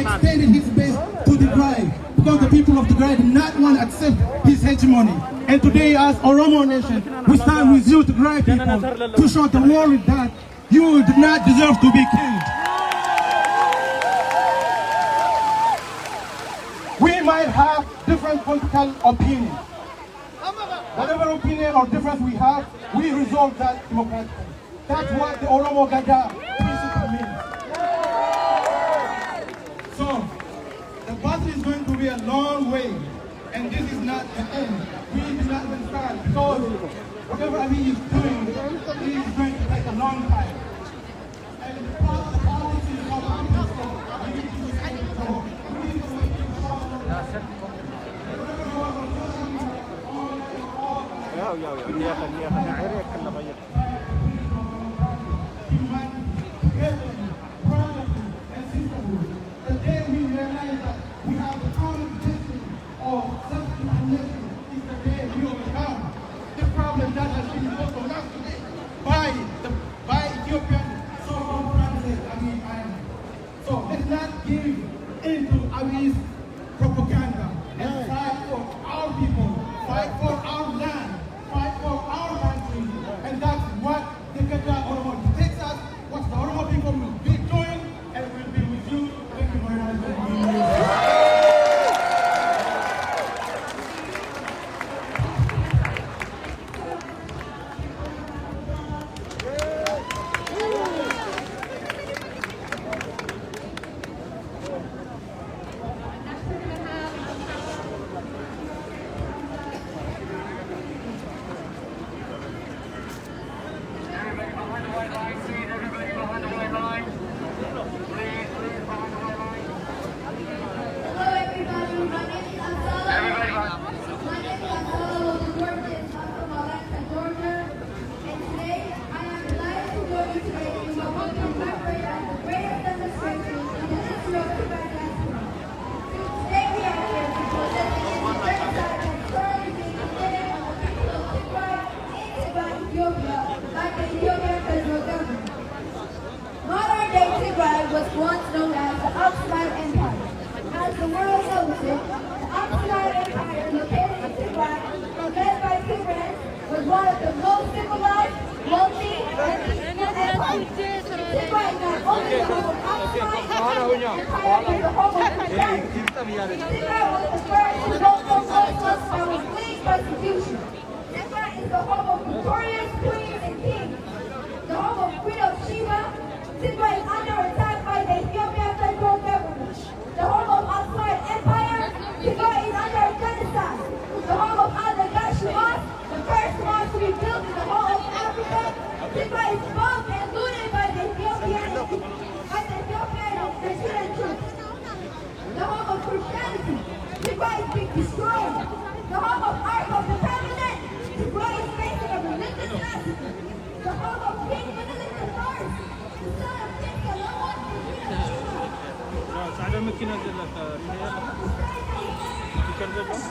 extended his base to the Tigray because the people of the Tigray did not want to accept his hegemony. And today, as Oromo Nation, we stand with you, Tigray people, to show the world that you do not deserve to be killed. We might have different political opinions. Whatever opinion or difference we have, we resolve that democratically. That's what the Oromo Gada principle means. So, the battle is going to be a long way, and this is not the end. We do not even start, because whatever Abiy is doing, it is going to take a long time. And the policy is not going to stop. We need to be able to the day we realize that we have the common destiny of self-determination is the day we overcome the problem that has been imposed on us today by Ethiopian so-called President Abiy Ahmed. So let's not give in to Abiy's propaganda and fight for our people, fight for our land, fight for our country, and that's what the Gada Oromo takes us, what the Oromo people will be doing, and we'll be with you. Thank you very much for being here. Was once known as the Oxford Empire. As the world knows it, the Oxford Empire, located in Tigray, led by Tigrayans, was one of the most civilized, wealthy, and peaceful empires. Tigray is not only the home of Oxford Empire, but the home of Christianity. Tigray was the first to vote for Muslims and was fleeing persecution. Tigray is the home of victorious queens and kings, the home of Queen of Sheba. Tigray is under attack by the Ethiopian federal government. The home of Oxford Empire, Tigray is under genocide. The home of Al-Nagash Mosque, the first mosque to be built in the whole of Africa. Tigray is bombed and looted by the Ethiopian troops. The home of Christianity, Tigray is being destroyed. The home of Ark of the Covenant, Tigray is facing a religious massacre. The home of King Menelik I, ada makinan je lah ikan je lah.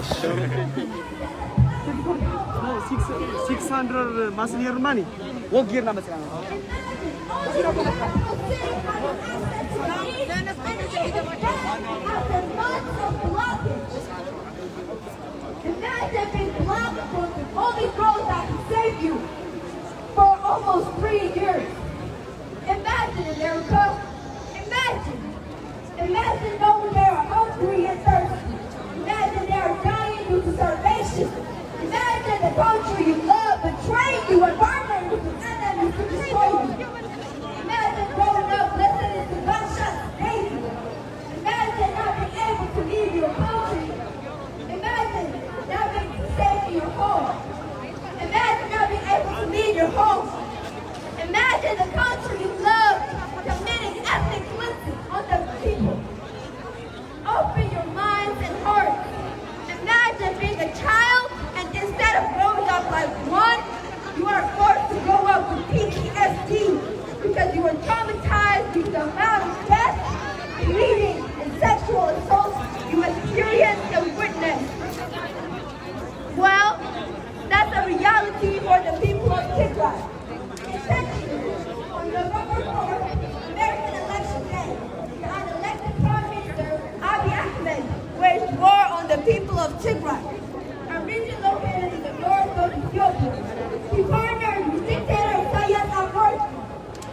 No, 600 masih your money. Wo gear nama sekarang. Imagine being blocked from the only road that can save you for almost 3 years. Imagine it, Erica. Imagine. Imagine knowing they are hungry and thirsty. Imagine they are dying due to starvation. Imagine the country you love betraying you and partnering with the enemy to destroy you. Imagine growing up listening to gunshots daily. Imagine not being able to leave your country. Imagine not being safe in your home. Imagine not being able to leave your home. Imagine the country you love committing ethnic cleansing on the people. Open your minds and hearts. Imagine being a child and instead of growing up like one, you are forced to grow up with PTSD because you were traumatized due to the amount of death, bleeding, and sexual assault you experienced and witnessed. Well, that's a reality for the people of Tigray. Essentially, on November 4th, American election day, the unelected Prime Minister Abiy Ahmed waged war on the people of Tigray, a region located in the north of Ethiopia. He partnered with dictator Isaias Afwerki,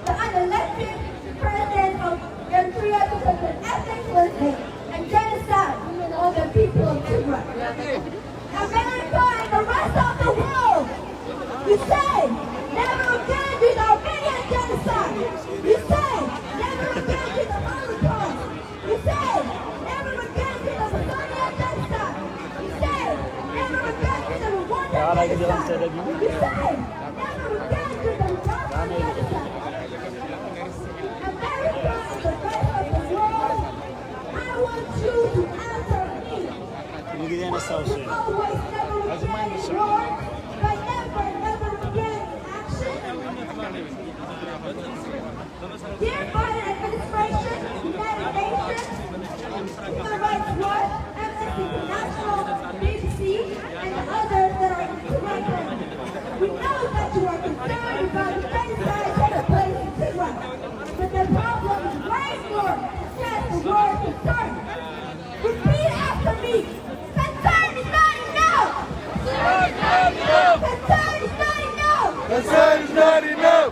the unelected president of Eritrea, to commit ethnic cleansing and genocide on the people of Tigray. America and the rest of the world, you say, never again do the Armenian genocide. You say, never again do the Holocaust. You say, never again do the Bosnian genocide. You say, never again do the Rwandan genocide. You say, never again do the Rwandan genocide. America and the rest of the world, I want you to answer me. Always never again war, but never again action. Dear Biden administration, United Nations, Human Rights Watch, Amnesty International, BBC, and the others that are right there. We know that you are concerned about the genocide taking place in Tigray, but the problem is way more than just the word concern. Repeat after me. Concern is not enough. Concern is not enough. Concern is not enough.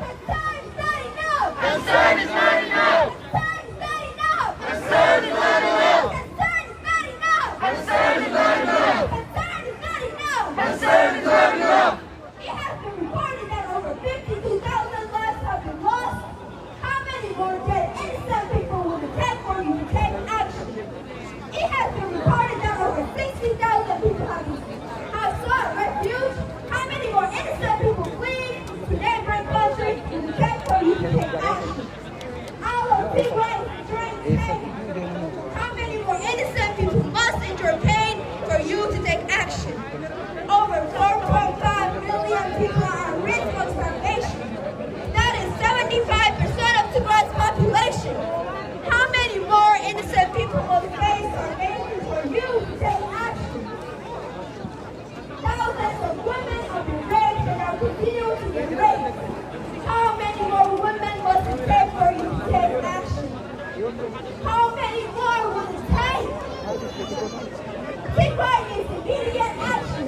Concern is not enough. Concern is not enough. Concern is not enough. Concern is not enough. Concern is not enough. Concern is not enough. Concern is not enough. It has been reported that over 52,000 lives have been lost. How many more dead innocent people will it take for you to take action? It has been reported that over 60,000 people have sought refuge. How many more innocent people flee to neighboring countries will it take for you to take action? All of Tigray during pain. How many more innocent people must endure pain for you to take action? Over 4.5 million people are at risk of starvation. That is 75% of Tigray's population. How many more innocent people must face starvation for you to take action? Thousands of women have been raped and are continuing to get raped. How many more women must it take for you to take action? How many more will it take? Tigray needs immediate action.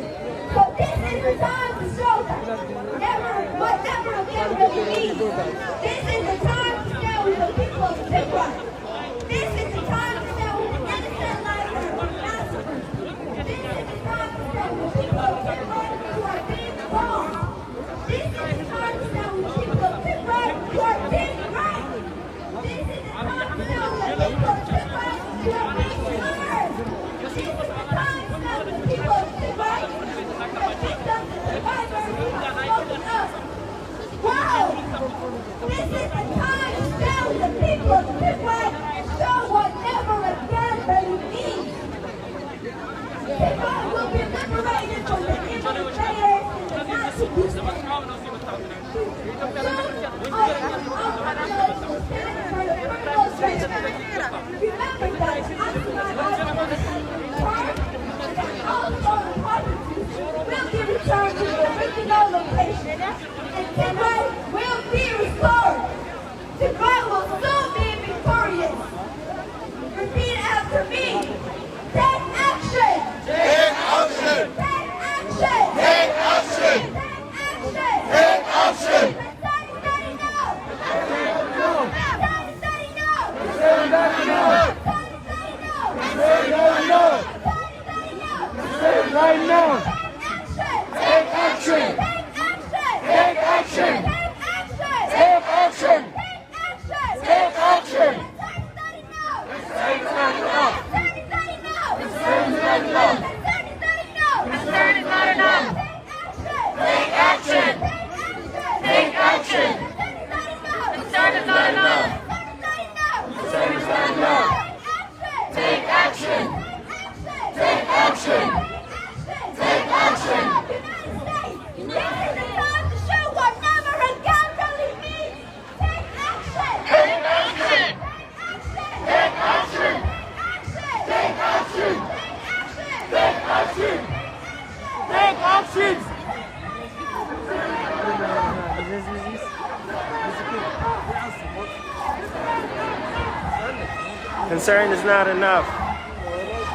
Concern is not enough.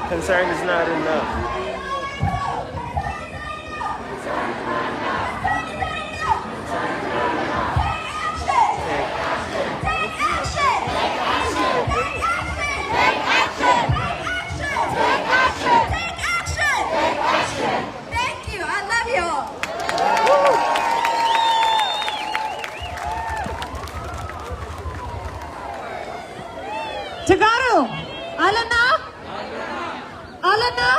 Concern is not enough. Tagaro, Alana? Alana?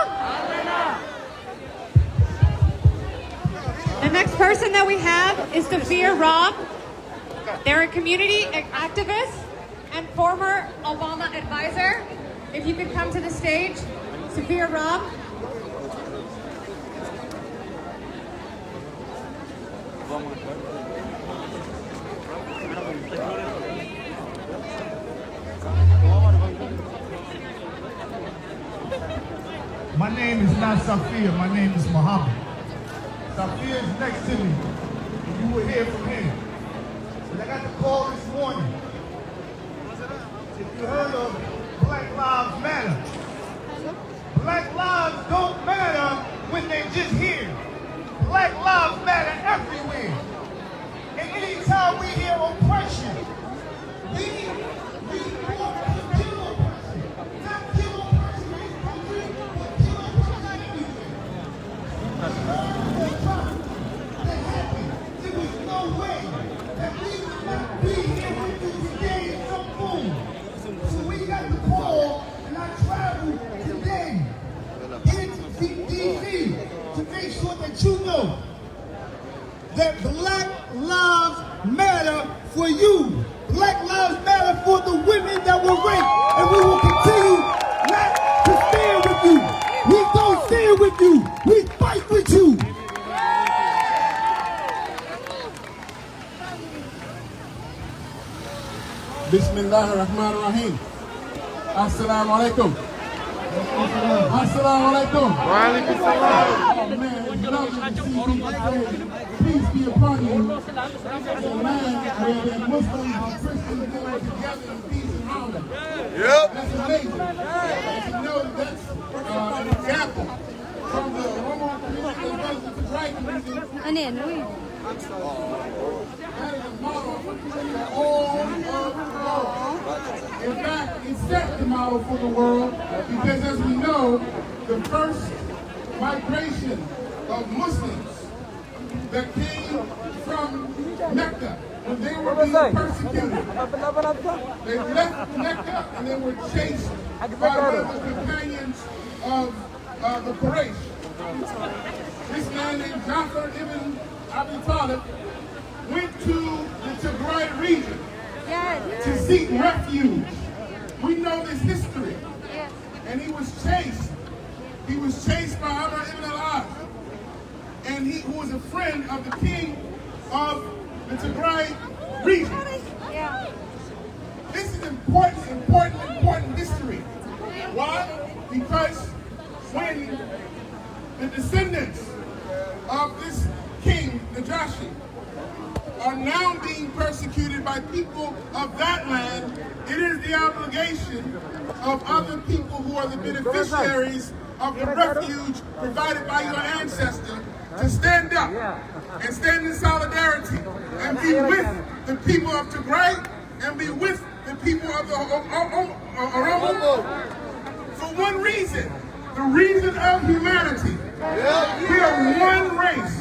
The next person that we have is Sophia Robb. They're a community activist and former Obama advisor. If you could come to the stage, Sophia Robb. My name is not Safia, my name is Muhammad. Safia is next to me, and you will hear from him. But I got the call this morning. If you heard of Black Lives Matter, Black lives don't matter when they're just here. Black lives matter everywhere. And anytime we hear oppression, we want to kill oppression. Not kill oppression in this country, but kill oppression everywhere. All the time that happened, there was no way that we would not be here with you today in some form. So we got the call, and I traveled today here to D.C. to make sure that you know that Black Lives Matter for you. Black Lives Matter for the women that were raped. And we will continue not to stand with you. We don't stand with you. We fight with you. Bismillahirrahmanirrahim. Assalamu alaikum. Assalamu alaikum. Wa alaikum salam. Oh man, it's lovely to see you today. Peace be upon you. It's a land where the Muslims and Christians live together in peace and harmony. Yep. That's amazing. And you know that's an example from the Roman Christian versus the Tigray community. That is a model for all of the world. In fact, it set the model for the world because, as we know, the first migration of Muslims that came from Mecca, when they were being persecuted, they left Mecca and they were chased by one of the companions of the Quraysh. This man named Ja'far ibn Abi Talib went to the Tigray region to seek refuge. We know this history. And he was chased. He was chased by Amr ibn al-As, and who was a friend of the king of the Tigray region. This is important history. Why? Because when the descendants of this king, Najashi, are now being persecuted by people of that land, it is the obligation of other people who are the beneficiaries of the refuge provided by your ancestor to stand up and stand in solidarity and be with the people of Tigray and be with the people of the Oromo for one reason, the reason of humanity. We are one race.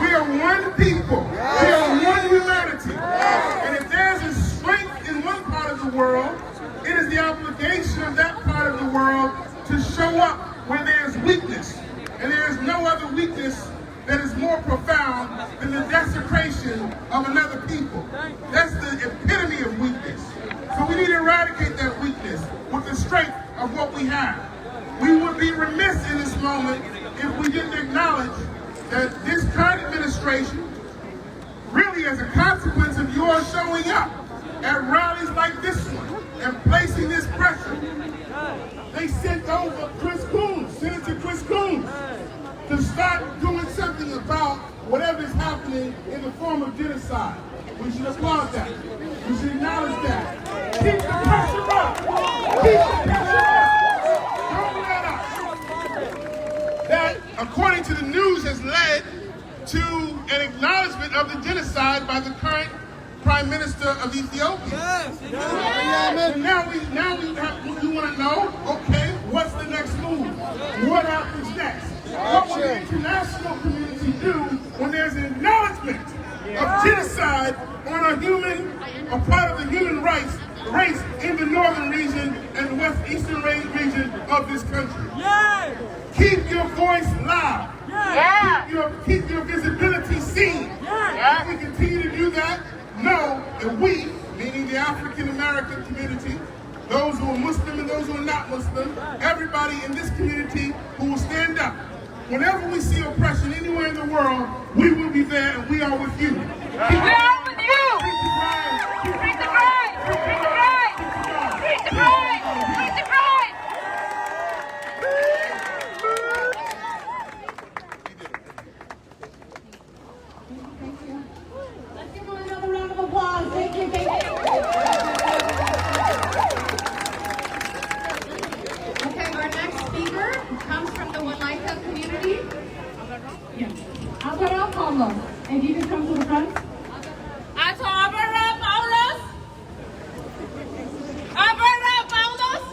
We are one people. We are one humanity. And if there's a strength in one part of the world, it is the obligation of that part of the world to show up where there's weakness. And there is no other weakness that is more profound than the desecration of another people. That's the epitome of weakness. So we need to eradicate that weakness with the strength of what we have. We would be remiss in this moment if we didn't acknowledge that this current administration, really as a consequence of your showing up at rallies like this one and placing this pressure, they sent over Chris Coons, Senator Chris Coons, to start doing something about whatever is happening in the form of genocide. We should applaud that. We should acknowledge that. Keep the pressure up. Keep the pressure to an acknowledgement of the genocide by the current Prime Minister of Ethiopia. Yes. Now you want to know, okay, what's the next move? What happens next? What will the international community do when there's an acknowledgement of genocide on a part of the human race in the northern region and the west-eastern region of this country? Yeah. Keep your voice loud. Yeah. Keep your visibility seen. Yeah. If we continue to do that, know that we, meaning the African American community, those who are Muslim and those who are not Muslim, everybody in this community who will stand up. Whenever we see oppression anywhere in the world, we will be there and we are with you. We are with you! Free the bride! Free the bride! Free the bride! Free the bride! Let's give him another round of applause. Thank you, thank you. Okay, our next speaker comes from the Walaita community. Yes. Alvaro Paulo. And you can come to the front. Alvaro Paulos! Alvaro Paulos!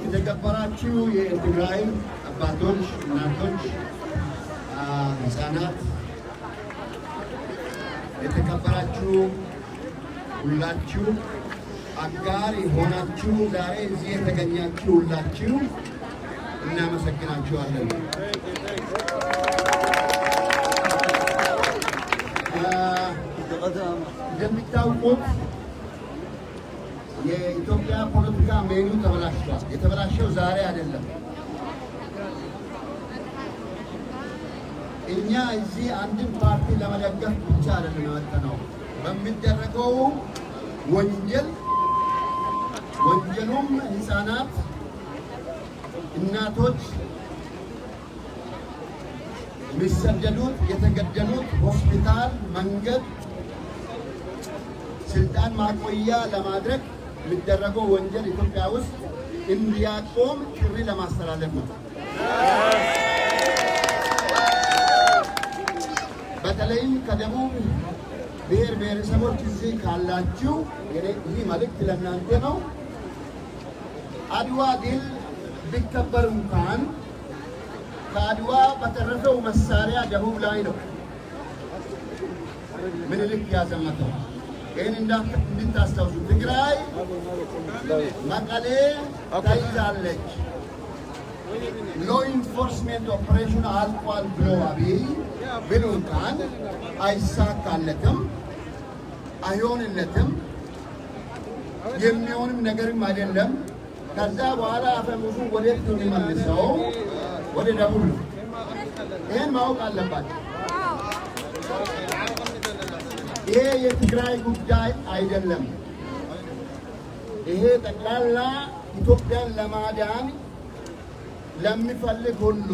የተከበራችሁ የትግራይ አባቶች፣ እናቶች፣ ህፃናት፣ የተከበራችሁ ሁላችሁ አጋር የሆናችሁ ዛሬ እዚህ የተገኛችሁ ሁላችሁ እናመሰግናችኋለን። እንደሚታወቁት የኢትዮጵያ ፖለቲካ ሜኑ ተበላሽቷል። የተበላሸው ዛሬ አይደለም። እኛ እዚህ አንድን ፓርቲ ለመደገፍ ብቻ አይደለም የመጣነው። በሚደረገው ወንጀሉም ህፃናት፣ እናቶች የሚሰደዱት፣ የተገደሉት፣ ሆስፒታል፣ መንገድ፣ ስልጣን ማቆያ ለማድረግ የሚደረገው ወንጀል ኢትዮጵያ ውስጥ እንዲያቆም ጥሪ ለማስተላለፍ ነው። በተለይም ከደቡብ ብሔር ብሔረሰቦች እዚህ ካላችሁ ይህ መልእክት ለእናንተ ነው። አድዋ ድል ቢከበር እንኳን ከአድዋ በተረፈው መሳሪያ ደቡብ ላይ ነው ምኒልክ ያዘመተው። ይህን እንድታስታውሱ። ትግራይ መቀሌ ተይዛለች፣ ሎ ኢንፎርስሜንት ኦፕሬሽን አልቋል ብሎ አብይ ብሎ እንኳን አይሳካለትም፣ አይሆንለትም፣ የሚሆንም ነገርም አይደለም። ከዛ በኋላ አፈሙዙ ወዴት ነው የሚመልሰው? ወደ ደቡብ ነው። ይህን ማወቅ አለባቸው። ይሄ የትግራይ ጉዳይ አይደለም። ይሄ ጠቅላላ ኢትዮጵያን ለማዳን ለሚፈልግ ሁሉ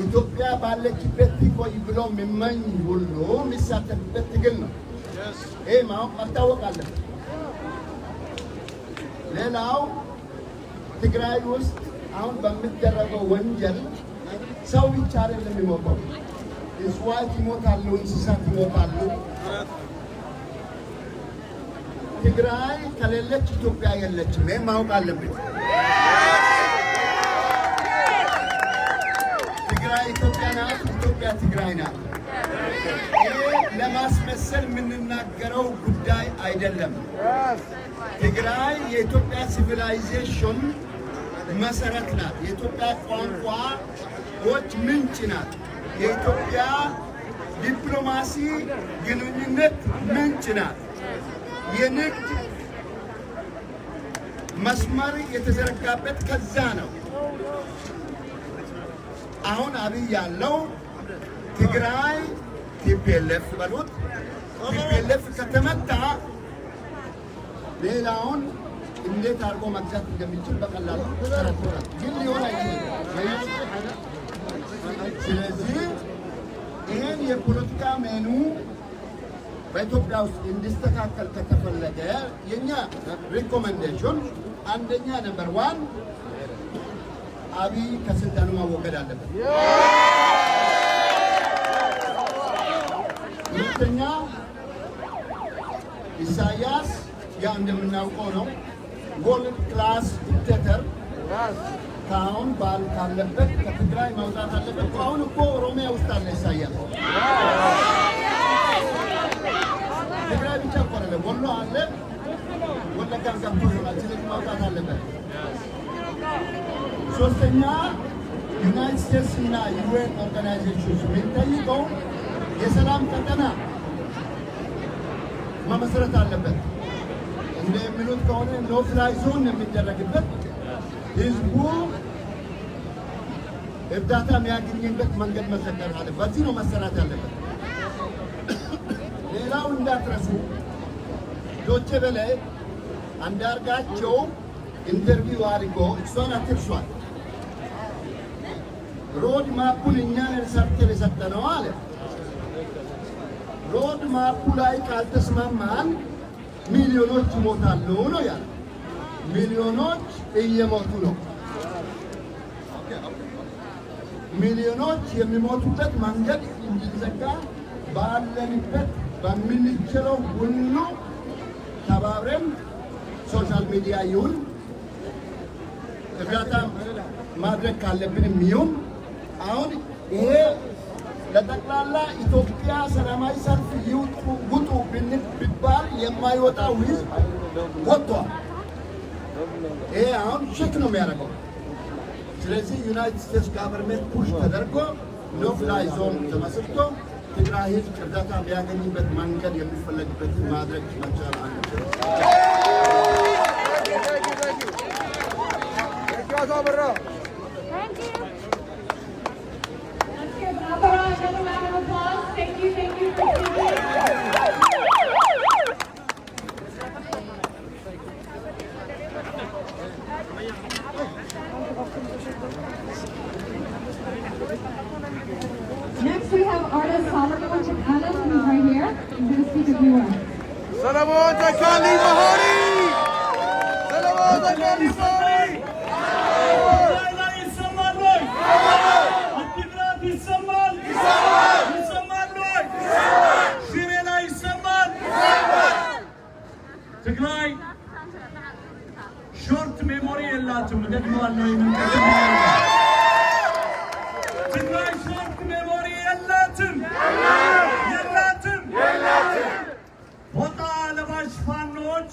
ኢትዮጵያ ባለችበት ትቆይ ብሎ የሚመኝ ሁሉ የሚሳተፍበት ትግል ነው። ይሄ ማወቅ መታወቅ አለበት። ሌላው ትግራይ ውስጥ አሁን በሚደረገው ወንጀል ሰው ብቻ አይደለም የሚሞተው። እጽዋት ይሞታሉ፣ እንስሳት ይሞታሉ። ትግራይ ከሌለች ኢትዮጵያ የለችም። ይሄን ማወቅ አለብን። ትግራይ ኢትዮጵያ ናት፣ ኢትዮጵያ ትግራይ ናት። ይሄ ለማስመሰል የምንናገረው ጉዳይ አይደለም። ትግራይ የኢትዮጵያ ሲቪላይዜሽን መሰረት ናት። የኢትዮጵያ ቋንቋዎች ምንጭ ናት። የኢትዮጵያ ዲፕሎማሲ ግንኙነት ምንጭ ናት። የንግድ መስመር የተዘረጋበት ከዛ ነው። አሁን አብይ ያለው ትግራይ ቲፒኤልኤፍ በሉት፣ ቲፒኤልኤፍ ከተመታ ሌላውን እንዴት አድርጎ መግዛት እንደሚችል በቀላሉ ተረድቷል። ግን ሊሆን አይችልም። ስለዚህ ይህን የፖለቲካ ሜኑ በኢትዮጵያ ውስጥ እንዲስተካከል ከተፈለገ የኛ ሪኮሜንዴሽን አንደኛ ነምበር 1 አብይ ከስልጣኑ መወገድ አለበት። ሁለተኛ ኢሳያስ ያ እንደምናውቀው ነው ወርልድ ክላስ ዲክቴተር ካሁን ባል ካለበት ከትግራይ መውጣት አለበት። አሁን እኮ ኦሮሚያ ውስጥ አለ ኢሳያስ። ትግራይ ብቻ እኮ አይደለም ወሎ አለ፣ ወለጋም ገብቶ ይሆናል። ስለዚህ መውጣት አለበት። ሶስተኛ ዩናይትድ ስቴትስ እና ዩኤን ኦርጋናይዜሽንስ የሚጠይቀው የሰላም ቀጠና መመስረት አለበት። እንደሚሉት ከሆነ ኖ ፍላይ ዞን የሚደረግበት ህዝቡ እርዳታ የሚያገኝበት መንገድ መፈጠር አለበት። በዚህ ነው መሰራት ያለበት። ሌላው እንዳትረሱ ዶቼ ቬለ አንዳርጋቸው ኢንተርቪው አድርጎ እሷን አትርሷል። ሮድ ማፑን እኛን ሰርተን የሰጠነው አለ። ሮድ ማፑ ላይ ካልተስማማን ሚሊዮኖች ይሞታሉ ነው ያለ። ሚሊዮኖች እየሞቱ ነው። ሚሊዮኖች የሚሞቱበት መንገድ እንዲዘጋ ባለንበት በምንችለው ሁሉ ተባብረን ሶሻል ሚዲያ ይሁን እርዳታ ማድረግ ካለብንም ይሁን አሁን ይሄ ለጠቅላላ ኢትዮጵያ ሰላማዊ ሰልፍ ውጡ ቢባል የማይወጣው ህዝብ ወጥቷል። ይሄ አሁን ሸክ ነው የሚያደርገው። ስለዚህ ዩናይትድ ስቴትስ ጋቨርንመንት ፑሽ ተደርጎ ኖ ፍላይ ዞን ተመስርቶ ትግራይ ህዝብ እርዳታ ቢያገኝበት መንገድ የሚፈለግበትን ማድረግ መቻል አለበት። Next we have artist Solomon Chakalan, who's right here. He's going to speak a few words. Solomon Chakali Mahari! Solomon Chakali Mahari! ትግራይ ሾርት ሜሞሪ የላትም። ደግሞአለሁ ትግራይ ሾርት ሜሞሪ የላትም። ፎጣ ለባሽ ፋኖች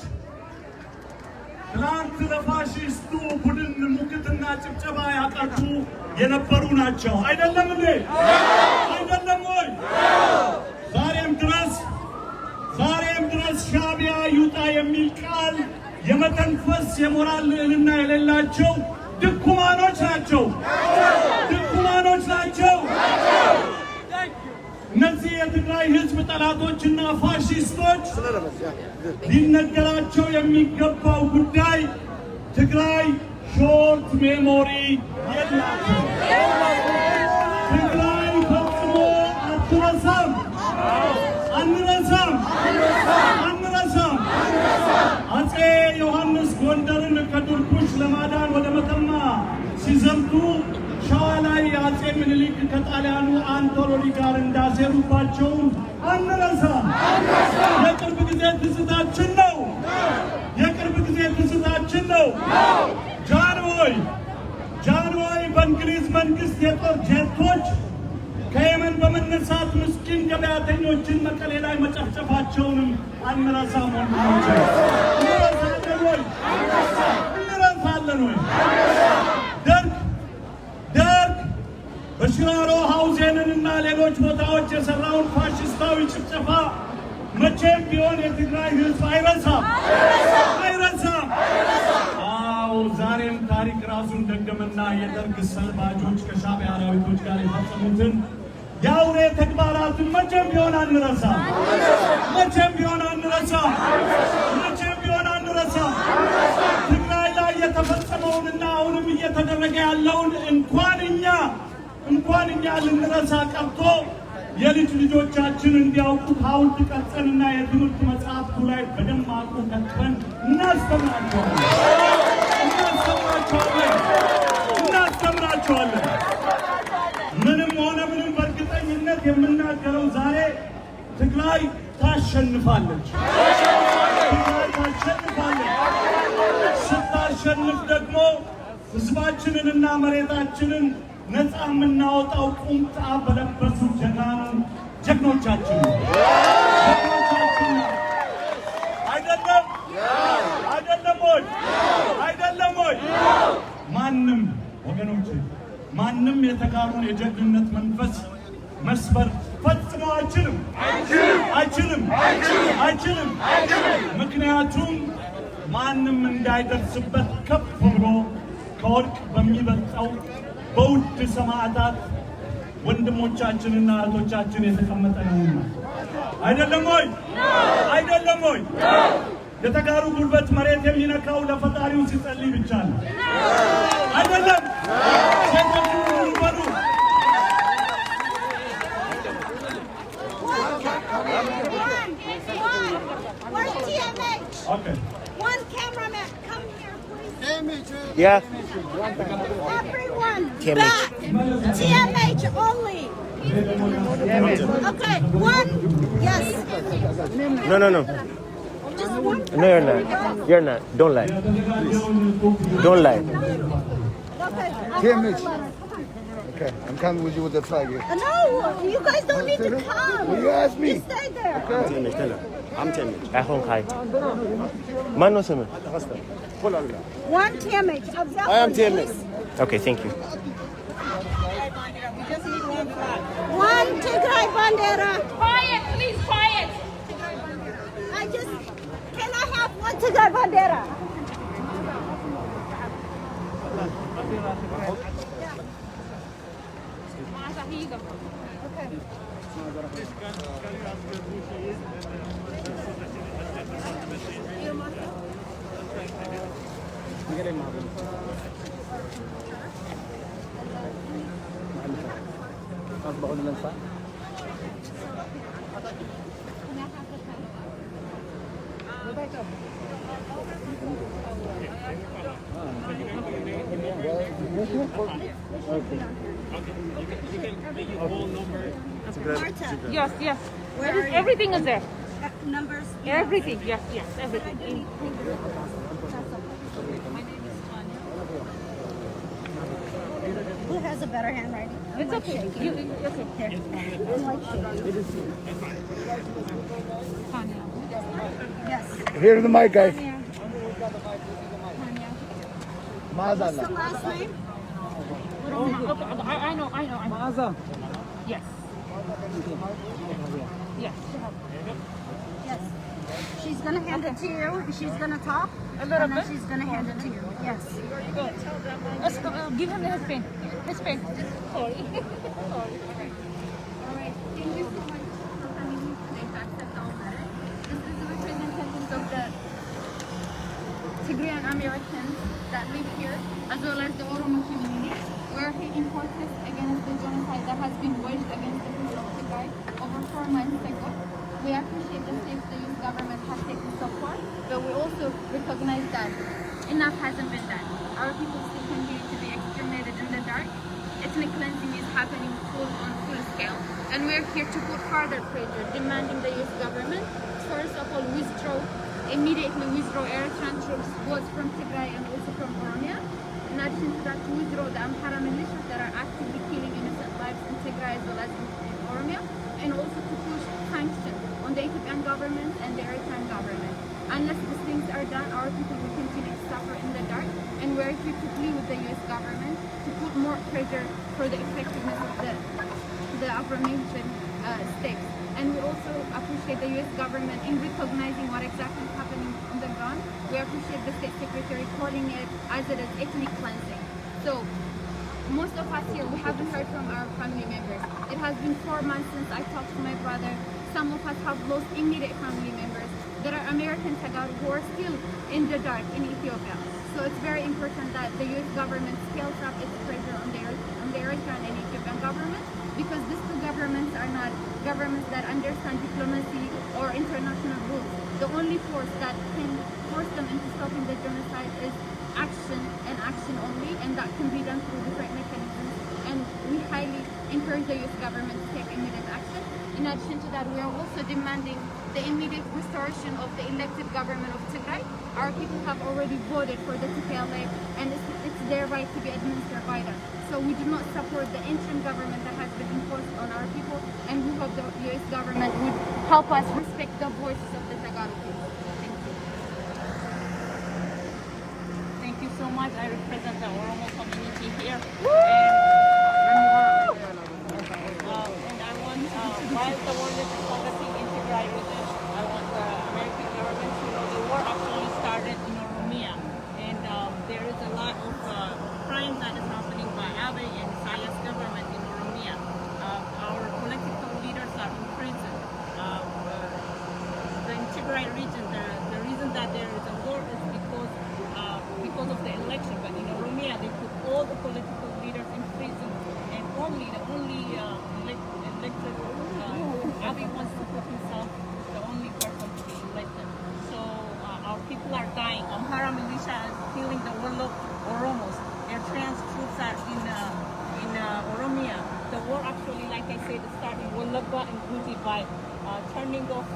ትናንት ለፋሽስቱ ቡድን ሙክትና ጭብጨባ ያቀርቡ የነበሩ ናቸው። አይደለም እንዴ? አይደለም ወይ? ዛሬም ድረስ ሻዕቢያ ይውጣ የሚል ቃል የመተንፈስ የሞራል ልዕልና የሌላቸው ድኩማኖች ናቸው። እነዚህ የትግራይ ህዝብ ጠላቶችና ፋሽስቶች ሊነገራቸው የሚገባው ጉዳይ ትግራይ ሾርት ሜሞሪ የላትም። ትግራይ ፈጽሞ አትረሳም። አንረሳም። አፄ ዮሐንስ ጎንደርን ከድርቡሽ ለማዳን ወደ መተማ ሲዘምቱ ሸዋ ላይ አፄ ምኒልክ ከጣሊያኑ አንቶሎኒ ጋር እንዳሴሩባቸውም አንረሳም። የቅርብ ጊዜ ትዝታችን ነው። ጃንሆይ በእንግሊዝ መንግስት የጦር ጀቶች ከየመን በመነሳት ምስኪን ገበያተኞችን መቀሌ ላይ መጨፍጨፋቸውንም አንረሳም። እንረሳለን ወይ? ደርግ በሽራሮ ሐውዜንንና ሌሎች ቦታዎች የሰራውን ፋሽስታዊ ጭፍጨፋ መቼም ቢሆን የትግራይ ህዝብ አይረሳም። አዎ ዛሬም ታሪክ ራሱን ደገመና የደርግ ሰልባጆች ከሻዕቢያ አራዊቶች ጋር የፈጸሙትን የአውሬ ተግባራትን መቼም ቢሆን አንረሳም። የተፈጸመውንና አሁንም እየተደረገ ያለውን እንኳን እኛ ልንረሳ ቀርቶ የልጅ ልጆቻችን እንዲያውቁት ሐውልት ቀርጸንና የትምህርት መጽሐፍቱ ላይ በደማቁ ከትበን እናስተምራቸዋለን። ምንም ሆነ ምንም በእርግጠኝነት የምናገረው ዛሬ ትግራይ ታሸንፋለች። ስታሸንፍ ደግሞ ህዝባችንንና መሬታችንን ነፃ የምናወጣው ቁምጣ በለበሱ ጀግኖቻችን አይደለም ወይ? ማንም የተጋሩን የጀግንነት መንፈስ መስበር ፈጽሞ አይችልም። ምክንያቱም ማንም እንዳይደርስበት ከፍ ብሎ ከወርቅ በሚበልጠው በውድ ሰማዕታት ወንድሞቻችንና እህቶቻችን የተቀመጠ ነውና። አይደለም ወይ? የተጋሩ ጉልበት መሬት የሚነካው ለፈጣሪው ሲጸልይ ብቻ ነው። አይደለም? ሴቶቹ በሉ Okay. One cameraman, come here, please. Yeah. Everyone, back. TMH only. Okay, one, yes. No. Just one. No, you're not. You're not. Don't lie. Please. Don't lie. Okay. TMH. Okay, I'm coming with you with the flag here. No, you guys don't need to come. Well, you asked me. Just stay there. Okay. I'm TMH. I home Kai. Man no summer. One TMH. I am TMH. Okay, thank you. One Tigray Bandera. Quiet, please, quiet. Can I have one Tigray Bandera? Here you go. Okay. Yes. Everything is there. Numbers. Everything. Yes, everything. Who has a better handwriting? It's okay. Okay. Here. I like shaking. Yes. Here's the mic, guys. Tanya. Mazala. What's the last name? Okay, I know. Maza. Yes. Yes. Yes. She's gonna hand it to you. She's gonna talk. A little and then bit. she's gonna hand it to you. Yes. Let's give him his pen. Sorry. All right. Thank you so much for coming today to accept our letter. This is a representative of the Tigrayan Americans that live here, as well as the Oromo community. We're here in protest against the genocide that has been waged against the people of Tigray over 4 months ago. We appreciate the steps the youth government has taken so far, but we also recognize that enough hasn't been done. Our people still continue to be exterminated in the dark. Ethnic cleansing is happening full scale, and we're here to put further pressure, demanding the youth government, first of all, immediately withdraw Eritrean troops, both from Tigray and also from Oromia. In addition to that, to withdraw the Amhara militias that are actively killing innocent lives in Tigray as well as in Oromia, and also to push sanctions on the Ethiopian government and the Eritrean government. Unless these things are done, our people will continue to suffer in the dark, and we're here to plead with the U.S. government to put more pressure for the effectiveness of the aforementioned steps. And we also appreciate the U.S. government in recognizing what exactly is happening on the ground. We appreciate the State Secretary calling it as ethnic cleansing. So most of us here, we haven't heard from our family members. It has been 4 months since I talked to my brother. Some of us have lost immediate family members. There are American Tagalog who are still in the dark in Ethiopia. So it's very important that the U.S. government scales up its pressure on the Eritrean and Ethiopian government, because these two governments are not governments that understand diplomacy or international rules. The only force that can force them into stopping the genocide is action and action only, and that can be done through different mechanisms. And we highly encourage the U.S. government to take immediate action. In addition to that, we are also demanding the immediate restoration of the elected government of Tigray. Our people have already voted for the TPLF, and it's their right to be administered by them. So we do not support the interim government that has been imposed on our people, and we hope the U.S. government would help us respect the voices of the Tagalog people. Thank you. Thank you so much. I represent the Oromo community here. And I want, while the world is focusing in Tigray region, I want the American government to know the war actually started in Oromia. And there is a lot of crime that is happening by Abiy and Isaiah's government in Oromia. Our political leaders are in prison. The Tigray region, the reason that there is a war is because of the election. But in Oromia, they put all the political leaders in prison, and the only elected Abiy wants to put himself the only person to be elected. So our people are dying. Amhara militia is killing the warlord Oromos. Eritrean troops are in Oromia. The war actually, like I said, started in Wallaba and Guti by turning off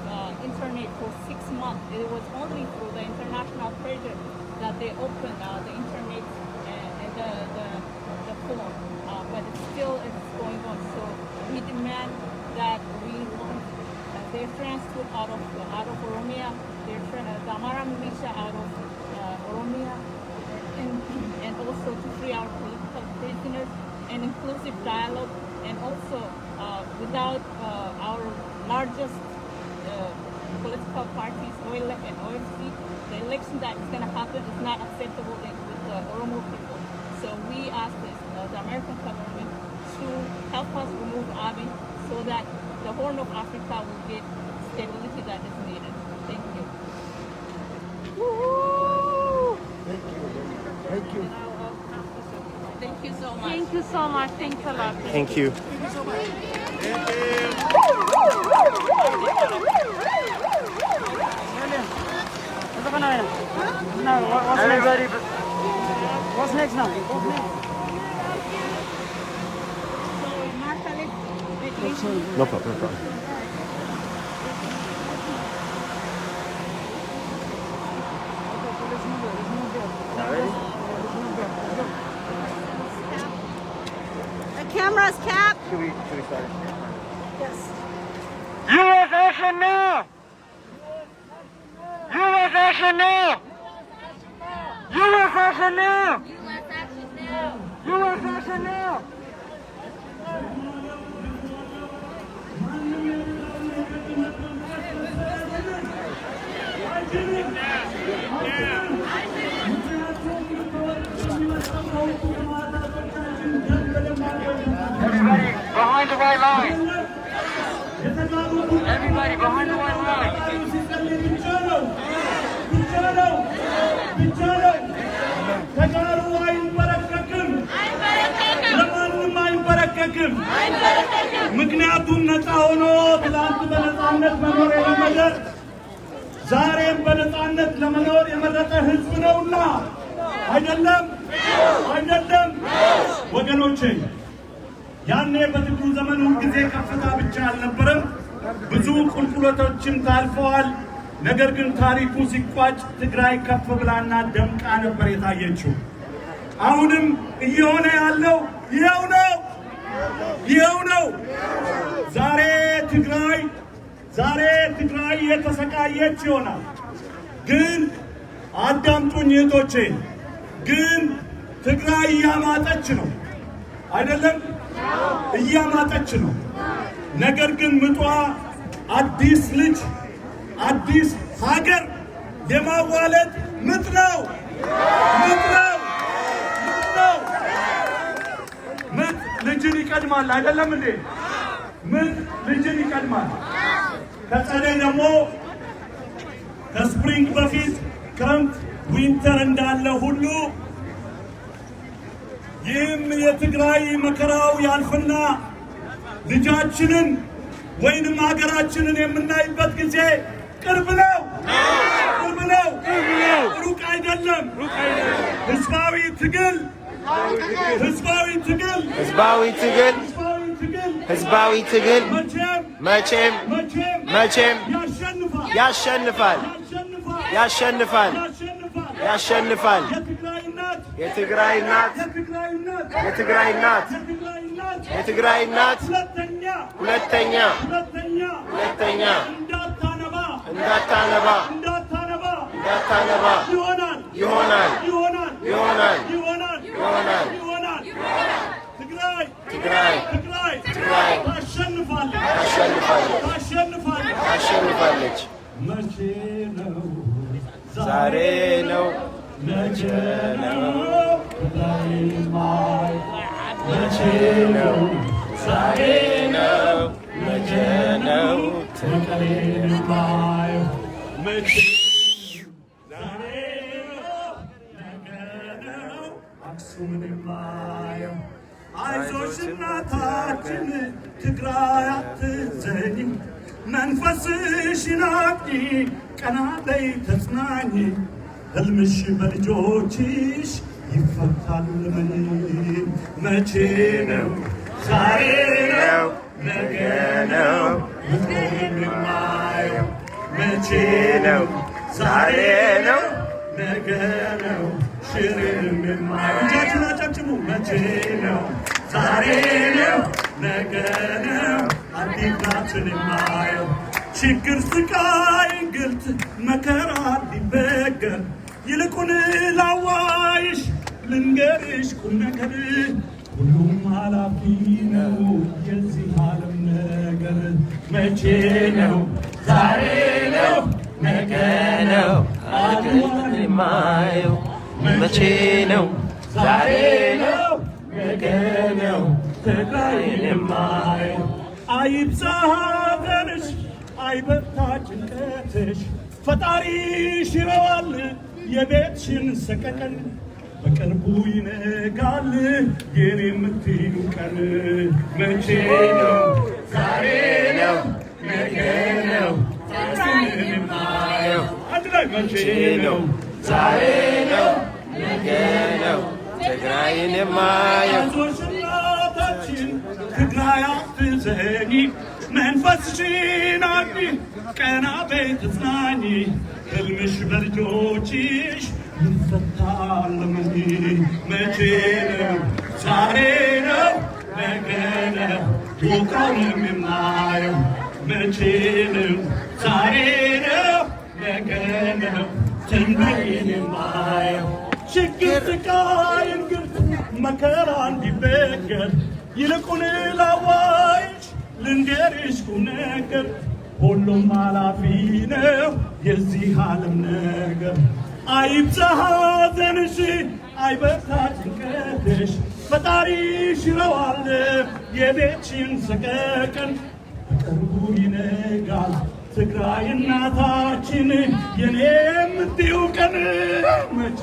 internet for 6 months. It was only through the international pressure that they opened the internet and the phone. But it's going on. So we demand that we want the Eritreans put out of Oromia, the Amhara militia out of Oromia, and also to free our political prisoners, and inclusive dialogue, and also without our largest political parties, OLF and OFC, the election that is going to happen is not acceptable with the Oromo people. So we ask the American government to help us remove Abiy so that the Horn of Africa will get stability that is needed. Thank you. Thank you. Thank you so much. Thank you so much. Thanks a lot. Thank you. Everybody, what's next now? No problem, no problem. The camera's capped. Should we start it? Yes. U.S. action now! U.S. action now! U.S. action now! U.S. action now! Everybody behind the white line. Everybody behind the white line. ምክንያቱም ነፃ ሆኖ ትላንት በነፃነት መኖር የለመደ ዛሬም በነፃነት ለመኖር የመረጠ ህዝብ ነውና አይደለም ወገኖቼ። ያኔ በትግሉ ዘመን ሁልጊዜ ከፍታ ብቻ አልነበረም፣ ብዙ ቁልቁለቶችም ታልፈዋል። ነገር ግን ታሪኩ ሲቋጭ ትግራይ ከፍ ብላና ደምቃ ነበር የታየችው። አሁንም እየሆነ ያለው ይኸው ነው። ዛሬ ትግራይ የተሰቃየች ይሆናል። ግን አዳምጡኝ እህቶቼ፣ ግን ትግራይ እያማጠች ነው አይደለም? እያማጠች ነው። ነገር ግን ምጧ አዲስ ልጅ አዲስ ሀገር የማዋለድ ምጥ ነው። ምጥ ልጅን ይቀድማል አይደለም እንዴ? ምጥ ልጅን ይቀድማል። ከጸደይ ደግሞ ከስፕሪንግ በፊት ክረምት ዊንተር እንዳለ ሁሉ ይህም የትግራይ መከራው ያልፍና ልጃችንን ወይንም ሀገራችንን የምናይበት ጊዜ ቅርብ ነው። ቅርብ ነው። ሩቅ አይደለም። ህዝባዊ ትግል ህዝባዊ ትግል ህዝባዊ ትግል ህዝባዊ ትግል መቼም ያሸንፋል ያሸንፋል ያሸንፋል። የትግራይ እናት የትግራይ እናት የትግራይ እናት ሁለተኛ እንዳታነባ ይሆናል ትግራይ ታሸንፋለች። መቼ ነው ዛሬ ነው መቼ ነው መቼ ነው ዛሬ ነው መቼ ነው መቀሌን ማየው መቼ ዛሬ ነው ነገ ነው አክሱምን ማየው። አይዞሽ እናታችን ትግራይ አትዘኝ፣ መንፈስሽን አቅኚ፣ ቀና በይ ተጽናኝ፣ ህልምሽ በልጆችሽ ይፈታል። መቼ ነው ዛሬ ነው ነገ ነው መቀሌን ማየው መቼ ነው ዛሬ ነው ነገ ነው ሽሬን ማየው። እጃችሁን አጨብጭቡ። መቼ ነው ዛሬ ነው ነገ ነው አዲግራትን ማየው። ችግር ስቃይ ግልት መከራ ሊበገር ይልቁን ላዋይሽ ልንገርሽ ቁም ነገር ሁሉም ኃላፊ ነው የዚህ ዓለም ነገር። መቼ ነው ዛሬ ነው ነገ ነው አገርን የማየው መቼ ነው ዛሬ ነው ነገ ነው ትግራይን የማየው። አይብዛ ሐዘንሽ አይበርታ ጭንቀትሽ ፈጣሪሽ ይረዋል የቤትሽን ሰቀቀን በቅርቡ ይነጋል የኔ የምትዩ ቀን። መቼ ነው ዛሬ ነው ነገ ነው ትግራይን የማየው። አንድ ላይ መቼ ነው ዛሬ ነው ነገ ነው ትግራይን የማየው። አይዞሽ እናታችን ትግራይ አትዘኝ፣ መንፈስሽን አቅኚ፣ ቀና በይ ተጽናኝ፣ ህልምሽ በልጆችሽ ይፈታል። መቼ ነው ዛሬ ነው ነገ ነው ዶቃውንም የማየው። መቼ ነው ዛሬ ነው ነገ ነው ትግራይን የማየው። ችግር ስቃይ እንግልት መከራ እንዲበገር ይልቁን ላዋይሽ ልንገርሽ ቁም ነገር ሁሉም ኃላፊ ነው የዚህ ዓለም ነገር። አይብዛ ሐዘንሽ አይበርታ ጭንቀትሽ ፈጣሪሽ ይረዋል የቤትሽን ሰቀቀን በቅርቡ ይነጋል ትግራይ እናታችን የኔ የምትዩ ቀን። መቼ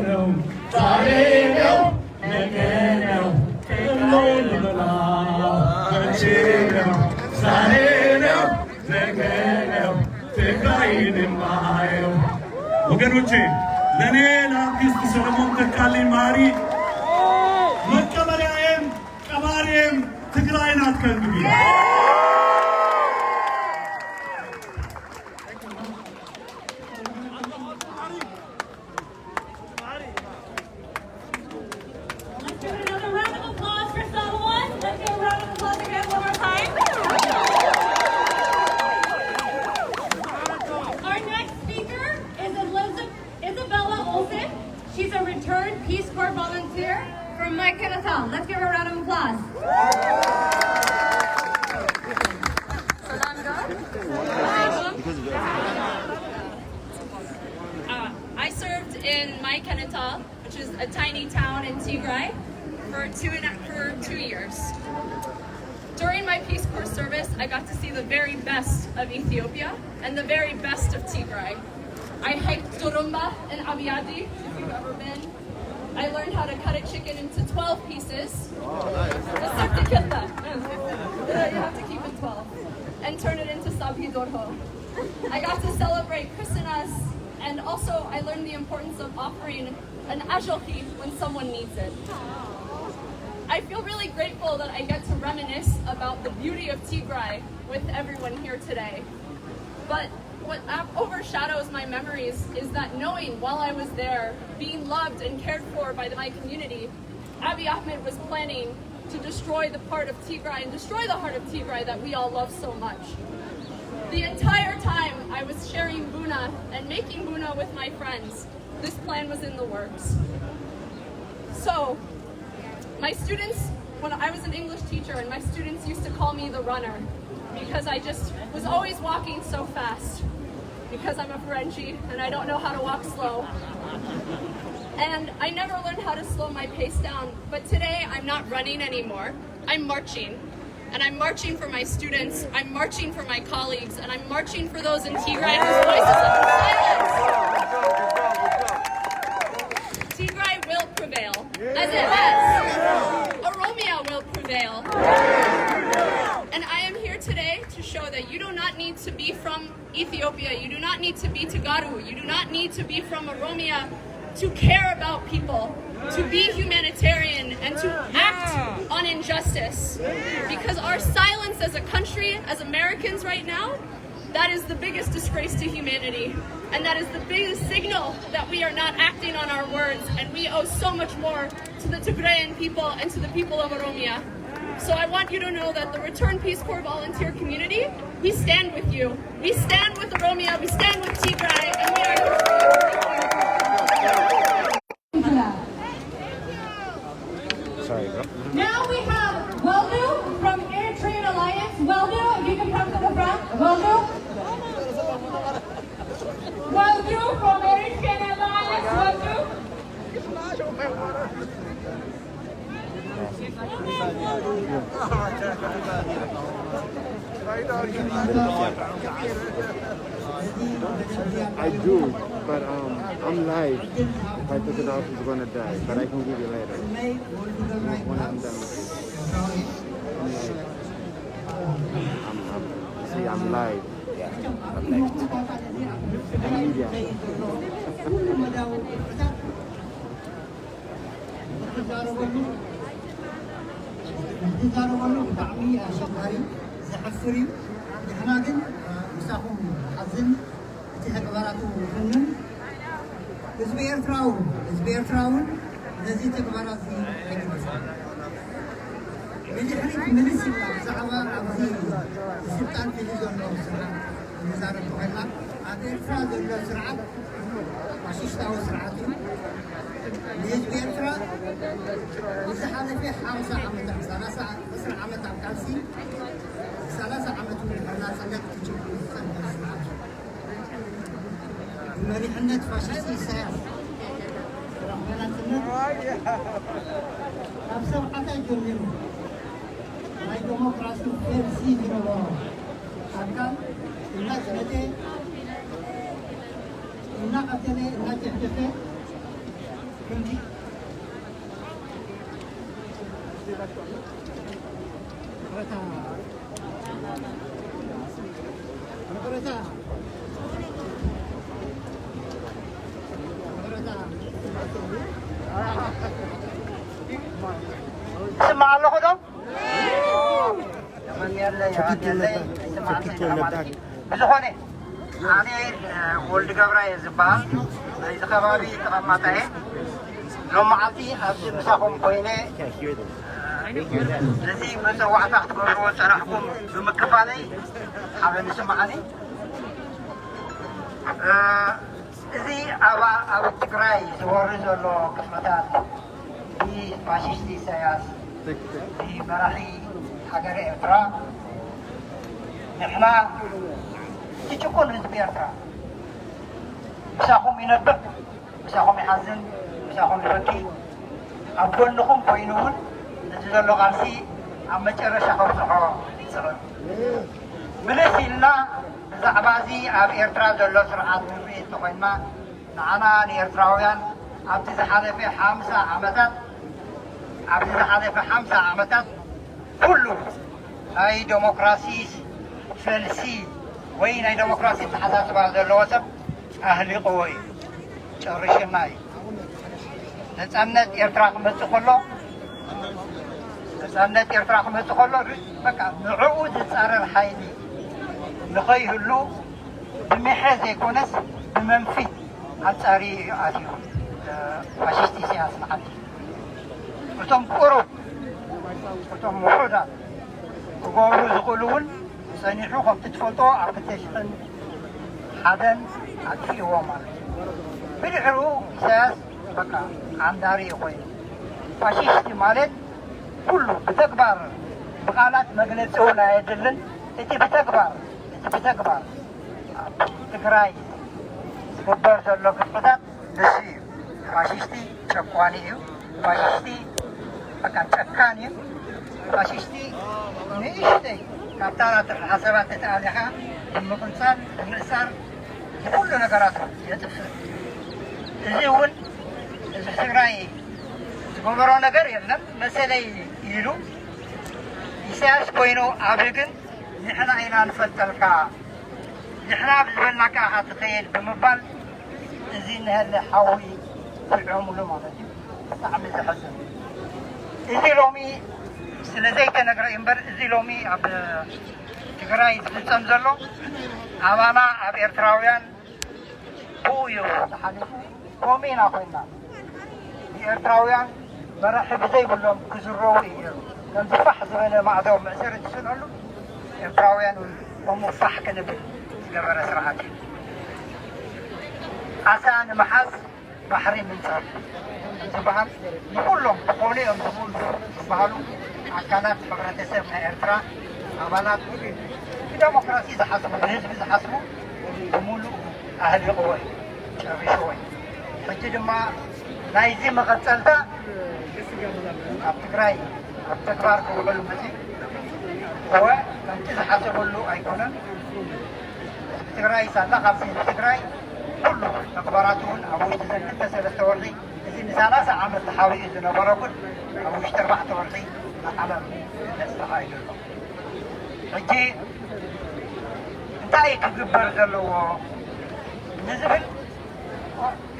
ነው ዛሬ ነው ነገ ነው ሁሉን ልበላ። መቼ ነው ዛሬ ነው ነገ ነው ትግራይን የማየው። ወገኖቼ ለእኔ ለአርቲስት ሰለሞን ተካልኝ ማሪ መቀበሪያዬም ቀባሪዬም ትግራይ ናት ከእንግዲህ። She's a returned Peace Corps volunteer from my Canada. Let's give her a round of applause. I served in my Canada, which is a tiny town in Tigray, for 2 years. During my Peace Corps service, I got to see the very best of Ethiopia and the very best of Tigray. I hiked Durumba in Abiyadi, if you've ever been. I learned how to cut a chicken into 12 pieces. You have to keep it 12. And turn it into sabi dorho. I got to celebrate Christmas, and also I learned the importance of offering an ajoki when someone needs it. I feel really grateful that I get to reminisce about the beauty of Tigray with everyone here today. But what overshadows my memories is that knowing while I was there, being loved and cared for by my community, Abiy Ahmed was planning to destroy the part of Tigray and destroy the heart of Tigray that we all love so much. The entire time I was sharing Buna and making Buna with my friends, this plan was in the works. So, my students, when I was an English teacher, and my students used to call me the runner because I just was always walking so fast because I'm a Frenchie and I don't know how to walk slow. And I never learned how to slow my pace down, but today I'm not running anymore. I'm marching. And I'm marching for my students, I'm marching for my colleagues, and I'm marching for those in Tigray whose voices have been silenced. Tigray will prevail, as it has. Oromia will prevail. And I am here today to show that you do not need to be from Ethiopia, you do not need to be Tagaru, you do not need to be from Oromia to care about people, to be humanitarian, and to act on injustice. Because our silence as a country, as Americans right now, that is the biggest disgrace to humanity. And that is the biggest signal that we are not acting on our words, and we owe so much more to the Tigrayan people and to the people of Oromia. So I want you to know that the Return Peace Corps volunteer community, we stand with you. We stand with Oromia, we stand with Tigray, and we are here for you. Sorry, bro. Now we have Weldu from Eritrean Alliance. Weldu, if you can come to the front. Weldu. Weldu from Eritrean Alliance. Weldu. I do, but I'm live. If I took it off, it's gonna die. But I can give you later when I'm done with it. I'm live. I'm left. Media. تجاربنا بطعمي شغالي زحفري نحنا كن مساهم حزن تهك براتو فنن زبير تراون الذي تكبر في بدي حريق من السبعة زعما أبزي السبتان في الجون سرعة الوزارة تهلا هذا إفراد السرعة وشيشتا وسرعتي ليزبير ترا وزحالة في حوصة عمتا ثلاثة أسرع عمتا كالسي ثلاثة عمتا الحرنات سنك تجيب سنك السرعة المري حنت فاشيستي سياس رحمنا سنك أبسم حتى يجرمينو ما ديمقراطي غير سيدي الله أكان الناس نتي الناس قتلي الناس تحتفي كنتي اسمع الله خدهم بزخوني أنا ولد قبرة زبال إذا خبري تقمطه لو معطي أبدي مساكم كوينة الذي مسوى تحت قروة أنا حكم بمكفالي حابب نسمعني ذي أو تقرأي سوارز ولا كفلتات في فاشيستي سياس في مراحي حجر إفرا نحنا تشكون حزب إفرا مساهم ينبه مساهم يحزن مساهم يبكي أبون لكم بينون نجد اللغاسي أما ترى شخص صغار من السيلنا ብዛዕባ እዚ ኣብ ኤርትራ ዘሎ ስርዓት ንሪኢ ተኮይንና ንዓና ንኤርትራውያን ኣብቲ ዝሓለፈ 50 ዓመታት ኩሉ ናይ ዴሞክራሲ ፈልሲ ወይ ናይ ዴሞክራሲ ተሓሳስባ ዘለዎ ሰብ ኣህሊቕዎ እዩ ጨርሽና እዩ ነፃነት ኤርትራ ክመፅእ ከሎ በቃ ንዕኡ ዝፃረር ሓይሊ ንኸይህሉ ብሚሐ ዘይኮነስ ብመንፊት ኣንጻሪ ኣትዩ ፋሽስት ኢሳያስ ንሓንቲ እቶም ቁሩብ እቶም ውሑዳት ክገብሩ ዝኽእሉ እውን ፀኒሑ ከምቲ ትፈልጦ ኣብ 2001 ኣጥፊእዎ ማለት እዩ ብድሕሪኡ ኢሳያስ በቃ ዓንዳሪ ኮይኑ ፋሽስቲ ማለት ኩሉ ብተግባር ብቃላት መግለፂ እውን ኣየድልን እቲ ብተግባር ትግራይ ዝግበር ዘሎ ግጥምታት ንሱ እዩ ፋሽስቲ ጨቋኒ እዩ ፋሽስቲ በቃ ጨካን እዩ ፋሽስቲ ንእሽተይ ካብታ ሓሳባት ተተኣሊኻ ብምቕንፃል ብምእሳር ኩሉ ነገራት የጥፍእ እዚ እውን እዚ ትግራይ ዝገበሮ ነገር የለን መሰለይ ኢሉ ኢሳያስ ኮይኑ ኣብዚ ግን ንሕና ኢና ንፈልጠልካ ንሕና ብዝበልናካ ኢኻ ትኸይድ ብምባል እዚ ንህለ ሓዊ ትዕሙሉ ማለት እዩ ብጣዕሚ ዘሕዝን እዚ ሎሚ ስለዘይተነግረ እምበር እዚ ሎሚ ኣብ ትግራይ ዝፍፀም ዘሎ ኣባና ኣብ ኤርትራውያን ብኡ እዩ ተሓሊፉ ከምኡ ኢና ኮይና ንኤርትራውያን መራሒ ብዘይብሎም ክዝረቡ እዩ ከምዚ ፋሕ ዝበለ ማዕዘው መእሰሪ ዝስንዐሉ ኤርትራውያን ከምኡ ፋሕ ክንብል ዝገበረ ስርዓት እዩ ዓሳ ንምሓዝ ባሕሪ ምንፃር ዝበሃል ንኩሎም ክኾኑ እዮም ዝኽእሉ ዝበሃሉ ኣካላት ሕብረተሰብ ናይ ኤርትራ ኣባላት ብዴሞክራሲ ዝሓስቡ ብህዝቢ ዝሓስቡ ብምሉእ ኣህሊቕዎ እዩ ጨሪሽዎ እዩ ሕጂ ድማ ናይዚ መቐፀልታ ኣብ ትግራይ ኣብ ተግባር ክውዕሉ መፅኡ ወ ከምቲ ዝሓሰበሉ ኣይኮነን ትግራይ ሳላ ካብዚ ንትግራይ ኩሉ ተግባራት እውን ኣብ ውሽጢ ዘን 2-3 ወርሒ እዚ ን30 ዓመት ተሓቢኡ ዝነበረ ግን ኣብ ውሽጢ 4 ወርሒ ንዓለም ገለፅ ተኻኢሉ ኣሎ ሕጂ እንታይ ክግበር ዘለዎ ንዝብል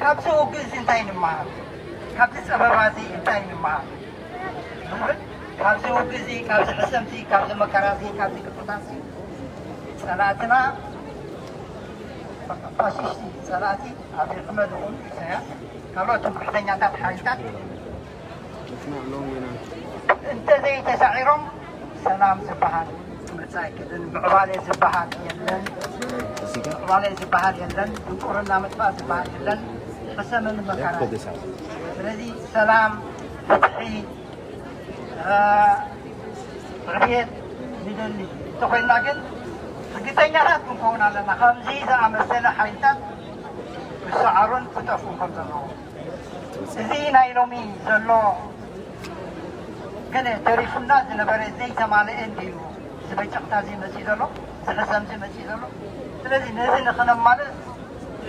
ካብዚ ውግእ እዚ እንታይ ንምሃር ካብዚ ፀበባ እዚ እንታይ ንምሃር ዝብል ካብዚ ውግእ እዚ ካብዚ ሕሰምቲ ካብዚ መከራ እዚ ካብዚ ቅጥታት ፀላእትና ፋሽስቲ ፀላእቲ ኣብይ ኣሕመድ እውን ኢሳያስ ካልኦት ብሕተኛታት ሓይልታት እንተዘይተሳዒሮም ሰላም ዝበሃል ምርጫ ኣይክድን ምዕባለ ዝበሃል የለን ድንቁርና ምጥፋእ ዝበሃል የለን ሕሰምን መከራ ስለዚ ሰላም ፍትሒ ዕብየት ንደሊ እንተኮይና ግን እርግጠኛታት ክንከውን ኣለና ከምዚ ዝኣመሰለ ሓይልታት ክሰዓሩን ክጠፍኡን ከም ዘለዎ እዚ ናይ ሎሚ ዘሎ ገለ ተሪፉና ዝነበረ ዘይተማልአ እንድዩ ዝበጨቕታ እዚ መፅኡ ዘሎ ዝሕሰም እዚ መፅኡ ዘሎ ስለዚ ነዚ ንክነማልእ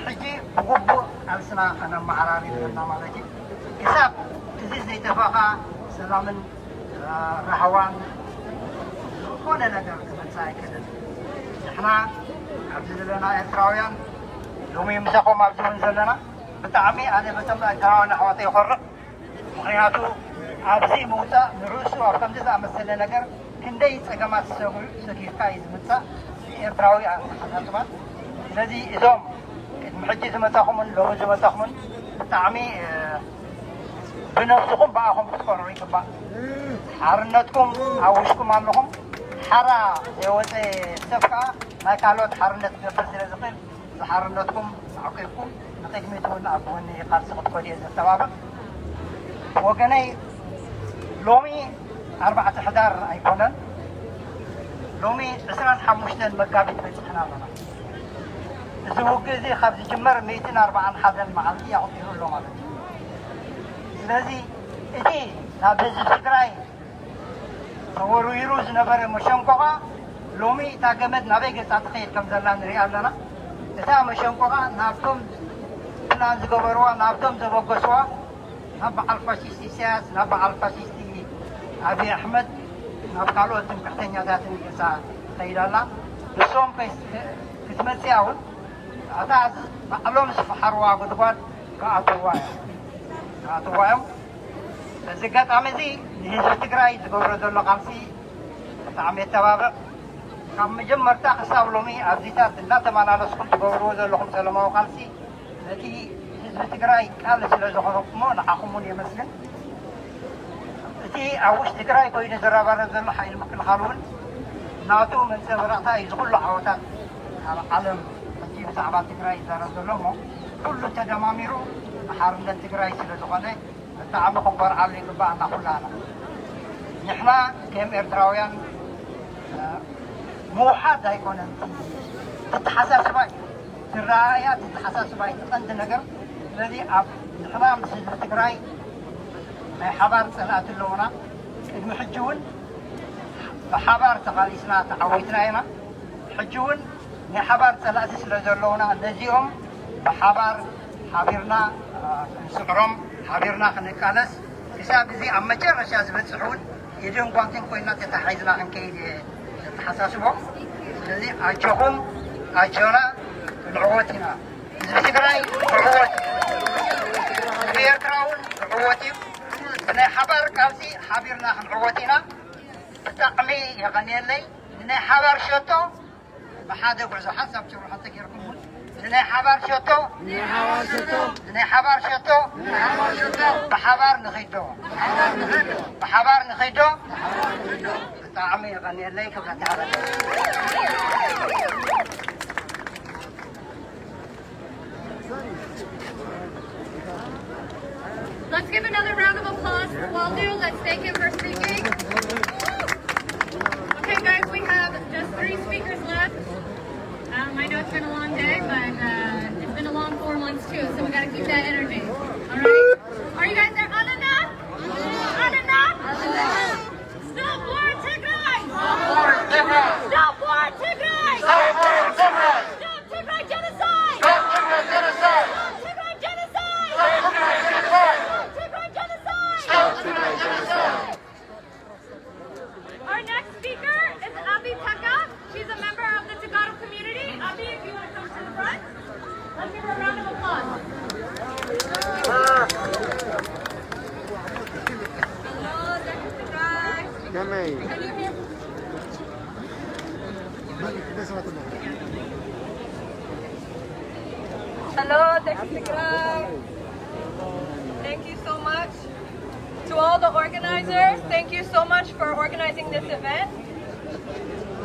ሕጂ ብግቡእ ኣልስና ከነመዓራሪ ዘለና ማለት እዩ ክሳብ እዚ ዘይተፈኻ ሰላምን ረሃዋን ዝኾነ ነገር ክመፅእ ኣይክእልን ንሕና ኣብዚ ዘለና ኤርትራውያን ሎሚ ምሳኹም ኣብዚ እውን ዘለና ብጣዕሚ ኣነ በቶም ኤርትራውያን ኣሕዋተይ ይኮርቕ ምክንያቱ ኣብዚ ምውፃእ ንርእሱ ኣብ ከምዚ ዝኣመሰለ ነገር ክንደይ ፀገማት ሰጊርካ እዩ ዝምፃእ ኤርትራዊ ሓሳስባት ስለዚ እዞም ቅድሚ ሕጂ ዝመፃኹምን ሎሚ ዝመፃኹምን ብጣዕሚ ብነፍስኹም በኣኹም ክትኮርዑ ይግባእ ሓርነትኩም ኣብ ውሽኩም ኣለኹም ሓራ ዘይወፀ ሰብ ከዓ ናይ ካልኦት ሓርነት ክገብር ስለ ዝኽእል ዝሓርነትኩም ዓቂብኩም ንቅድሚት እውን ኣብ ጎኒ ቃልሲ ክትኮድ እየ ዘተባብዕ ወገነይ ሎሚ 4 ሕዳር ኣይኮነን ሎሚ 25 መጋቢት በፂሕና ኣለና እዚ ውግእ እዚ ካብ ዝጅመር 141 መዓልቲ ኣቑጢሩ ኣሎ ማለት እዩ ስለዚ እቲ ናብ ህዝቢ ትግራይ ተወርዊሩ ዝነበረ መሸንቆቓ ሎሚ እታ ገመድ ናበይ ገጻ ትኸይድ ከም ዘላ ንሪኣ ኣለና እታ መሸንቆቓ ናብቶም ፕላን ዝገበርዋ ናብቶም ዘበገስዋ ናብ በዓል ፋሽስቲ ኢሳያስ ናብ በዓል ፋሽስቲ ኣብዪ ኣሕመድ ናብ ካልኦት ትምክሕተኛታትን ገጻ ትኸይድ ኣላ ንሶም ክትመፅያ እውን እታ ባዕሎም ዝፈሓርዋ ጉድጓድ ክኣትዋ እዮም በዚ ኣጋጣሚ እዚ ንህዝቢ ትግራይ ዝገብሮ ዘሎ ቃልሲ ብጣዕሚ የተባብዕ ካብ መጀመርታ ክሳብ ሎሚ ኣብዚታት እናተመላለስኩም ትገብርዎ ዘለኹም ሰላማዊ ቃልሲ ነቲ ህዝቢ ትግራይ ቃል ስለ ዝኾነኩሞ ንዓኹም እውን የመስግን እቲ ኣብ ውሽጢ ትግራይ ኮይኑ ዝረባረብ ዘሎ ሓይሊ ምክልኻል እውን ናቱ መንፀባረቕታ እዩ ዝኩሉ ዓወታት ኣብ ዓለም ሕጂ ብዛዕባ ትግራይ ይዛረብ ዘሎ እሞ ኩሉ ተደማሚሩ ሓርነት ትግራይ ስለ ዝኾነ ብጣዕሚ ክበርዓሉ ይግባአና ኩላና ንሕና ከም ኤርትራውያን ምውሓድ ኣይኮነን ትተሓሳስባ እዩ ትረኣያ ትተሓሳስባ እዩ ትቐንዲ ነገር ስለዚ ኣብ ንሕና ምስ ህዝቢ ትግራይ ናይ ሓባር ፀላእቲ ኣለውና ቅድሚ ሕጂ እውን ብሓባር ተቓሊስና ተዓወይትና ኢና ሕጂ እውን ናይ ሓባር ፀላእቲ ስለ ዘለውና ነዚኦም ብሓባር ሓቢርና ክንስዕሮም ሓቢርና ክንቃለስ ክሳብ እዚ ኣብ መጨረሻ ዝበፅሕ እውን ኢድን ጓንቲን ኮይና ተተሓሒዝና ክንከይድ ተሓሳስቦ ስለዚ ኣጆኹም ኣጆና ንዕወት ኢና ህዝቢ ትግራይ ንዕወት ኤርትራ እውን ንዕወት እዩ ብናይ ሓባር ቃልሲ ሓቢርና ክንዕወት ኢና ብጣዕሚ የቐኒየለይ ንናይ ሓባር ሸቶ ብሓደ ጉዕዞ ሓሳብ ጭሩሖ እንተገይርኩም እውን ንናይ ሓባር ሸቶ ንናይ ሓባር ሸቶ ብሓባር ንኸይዶ ብሓባር ንኸይዶ ብጣዕሚ የቐኒየለይ ክብረታ Let's give another round of applause for Waldo. Let's thank him for speaking. Okay, guys, we have just 3 speakers left. I know it's been a long day, but it's been a long 4 months too, so we got to keep that energy. All right? Are you guys there? Anana? Anana? Stop war Tigray! Stop war Tigray! Stop war Tigray! Stop war Tigray! Stop Tigray genocide! Stop Tigray genocide! Stop Tigray genocide! Stop Tigray genocide! Stop Tigray genocide! Our next speaker is Abi Taka. She's a member of the Tagalog community. Abi, if you want to come to the front, let's give her a round of applause. Hello, Tigray. Come here. Can you hear? Hello, Tigray. Thank you so much. To all the organizers, thank you so much for organizing this event.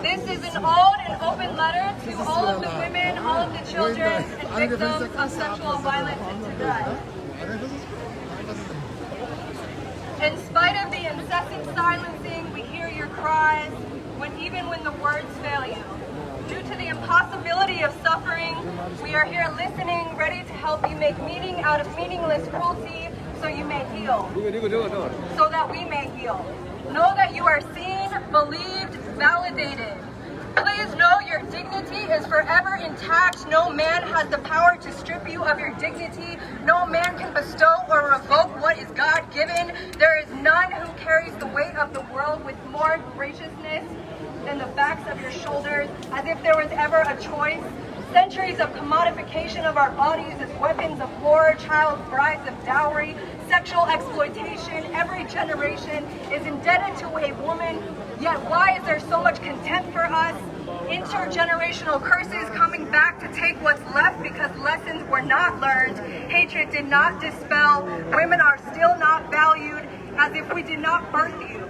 This is an old and open letter to all of the women, all of the children, and victims of sexual violence in Tigray. In spite of the incessant silencing, we hear your cries, even when the words fail you. Due to the impossibility of suffering, we are here listening, ready to help you make meaning out of meaningless cruelty, so you may heal. So that we may heal. Know that you are seen, believed, validated. Please know your dignity is forever intact. No man has the power to strip you of your dignity. No man can bestow or revoke what is God-given. There is none who carries the weight of the world with more graciousness than the backs of your shoulders, as if there was ever a choice. Centuries of commodification of our bodies as weapons of war, child brides of dowry, sexual exploitation. Every generation is indebted to a woman, yet why is there so much contempt for us? Intergenerational curses coming back to take what's left because lessons were not learned. Hatred did not dispel. Women are still not valued, as if we did not birth you.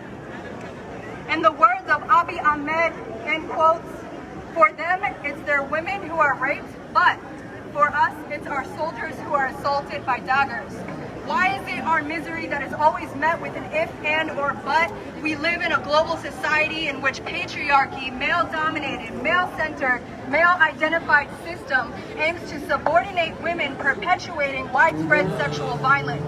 In the words of Abiy Ahmed, end quotes, for them, it's their women who are raped, but for us, it's our soldiers who are assaulted by daggers. Why is it our misery that is always met with an if, and, or but? We live in a global society in which patriarchy, male-dominated, male-centered, male-identified system aims to subordinate women, perpetuating widespread sexual violence.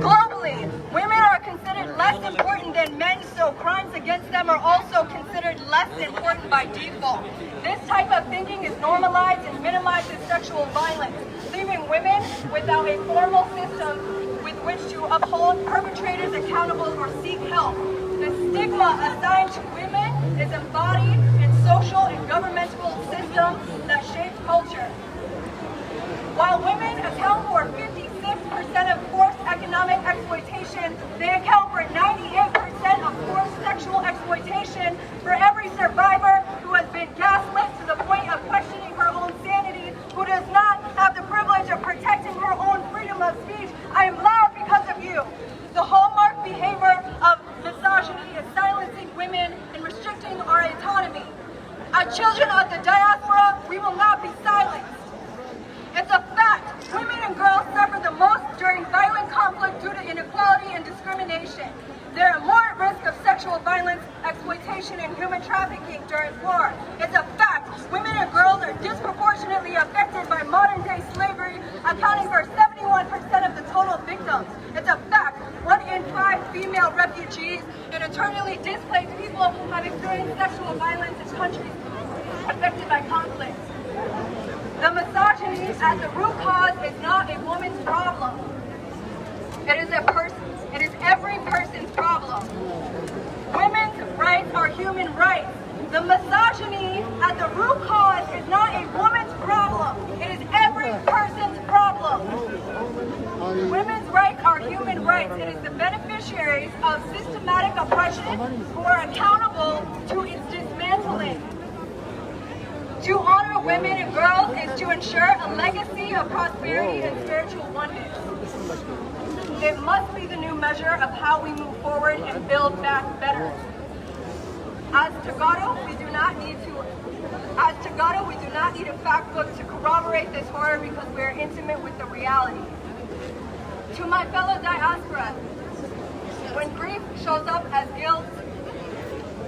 Globally, women are considered less important than men, so crimes against them are also considered less important by default. This type of thinking is normalized and minimizes sexual violence, leaving women without a formal system with which to uphold perpetrators accountable or seek help. The stigma assigned to women is embodied in social and governmental systems that shape culture. While women account for 56% of forced economic exploitation, they account for 98% of forced sexual exploitation. For every survivor who has been gaslit to the point of questioning her own sanity, who does not have the privilege of protecting her own freedom of speech, I am loud because of you. The hallmark behavior of misogyny is silencing women and restricting our autonomy. As children of the diaspora, we will not be silenced. It's a fact. Women and girls suffer the most during violent conflict due to inequality and discrimination. They are more at risk of sexual violence, exploitation, and human trafficking during war. It's a fact. Women and girls are disproportionately affected by modern-day slavery, accounting for 71% of the total victims. It's a fact. 1 in 5 female refugees and internally displaced people have experienced sexual violence in countries affected by conflict. The misogyny at the root cause is not a woman's problem. It is every person's problem. Women's rights are human rights. The misogyny at the root cause is not a woman's problem. It is every person's problem. Women's rights are human rights. It is the beneficiaries of systematic oppression who are accountable to its dismantling. To honor women and girls is to ensure a legacy of prosperity and spiritual oneness. It must be the new measure of how we move forward and build back better. As Tagado, we do not need a fact book to corroborate this horror because we are intimate with the reality. To my fellow diaspora, when grief shows up as guilt,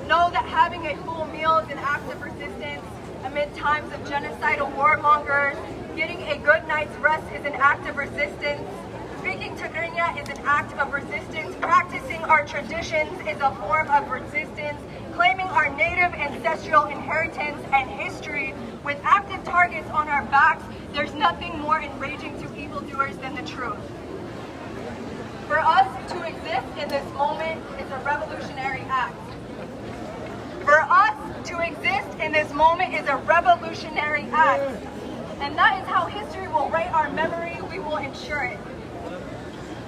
know that having a full meal is an act of resistance. Amid times of genocidal warmongers, getting a good night's rest is an act of resistance. Speaking Tigrinya is an act of resistance. Practicing our traditions is a form of resistance. Claiming our native ancestral inheritance and history with active targets on our backs, there's nothing more enraging to evildoers than the truth. For us to exist in this moment is a revolutionary act. For us to exist in this moment is a revolutionary act. And that is how history will write our memory. We will ensure it.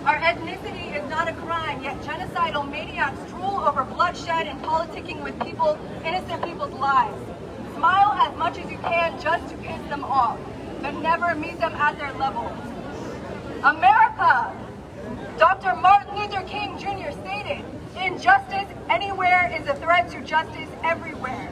Our ethnicity is not a crime, yet genocidal maniacs drool over bloodshed and politicking with innocent people's lives. Smile as much as you can just to piss them off, but never meet them at their level. America! Dr. Martin Luther King Jr. stated, "Injustice anywhere is a threat to justice everywhere."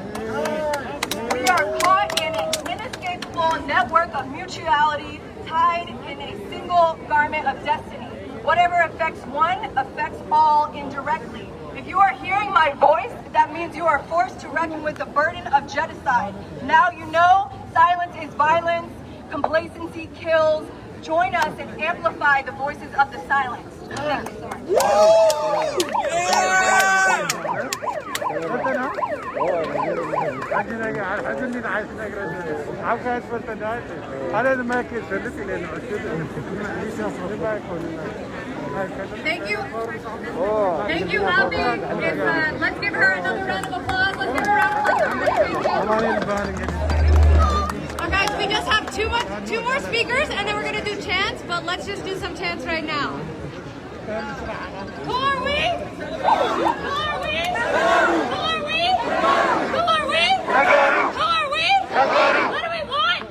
We are caught in an inescapable network of mutuality, tied in a single garment of destiny. Whatever affects one affects all indirectly. If you are hearing my voice, that means you are forced to reckon with the burden of genocide. Now you know silence is violence, complacency kills. Join us and amplify the voices of the silence. Thank you so much. Thank you. Thank you, Abby. Let's give her another round of applause. Let's give her a round of applause. Guys, we just have two more speakers, and then we're gonna do chants. But let's just do some chants right now. Who are we? Who are we? Who are we? Who are we? Who are we? What do we want? What do we want?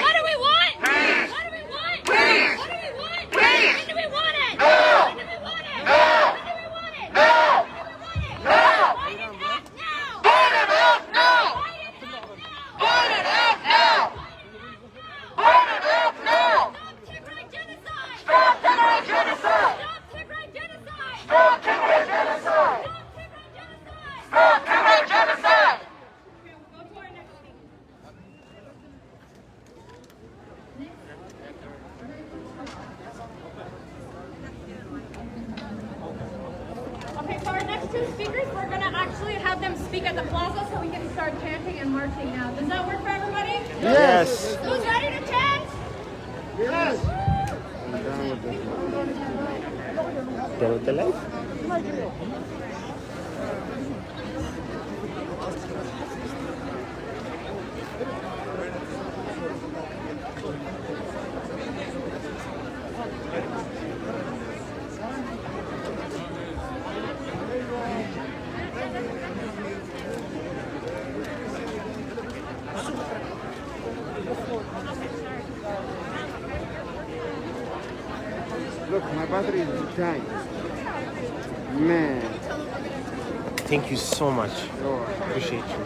What do we want? What do we want? When do we want it? When do we want it? When do we want it? When do we want it? Biden act now! Biden act now! Biden act now! Biden act now! Stop Tigray genocide! Stop Tigray genocide! the speakers, we're going to actually have them speak at the plaza so we can start chanting and marching now. Does that work for everybody? Yes. Who's ready to chant? Yes. Done with the life? Look, my battery is dying. Man. Thank you so much. Appreciate you.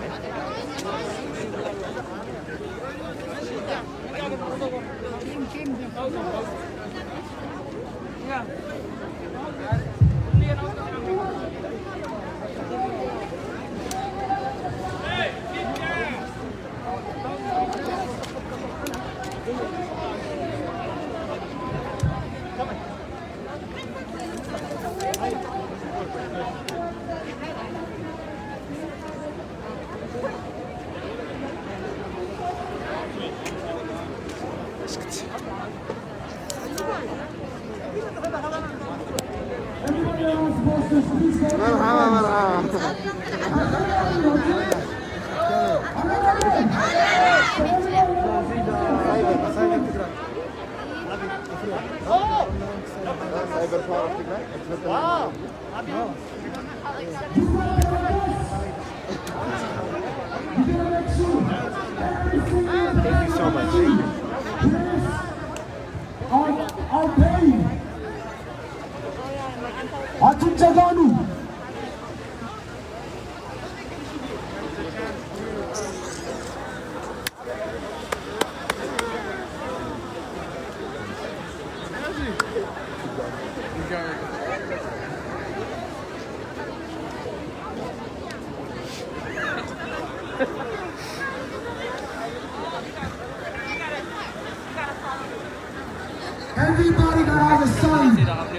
مرحبا مرحبا. Thank you so much. Our pain. Atin Jaganu. Everybody that has a sign,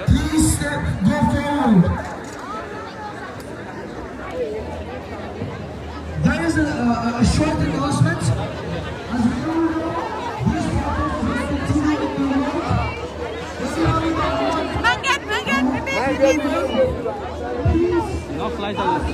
please go forward. There is a short announcement. As we all know, these problems will continue in the world. This is how we No flight on the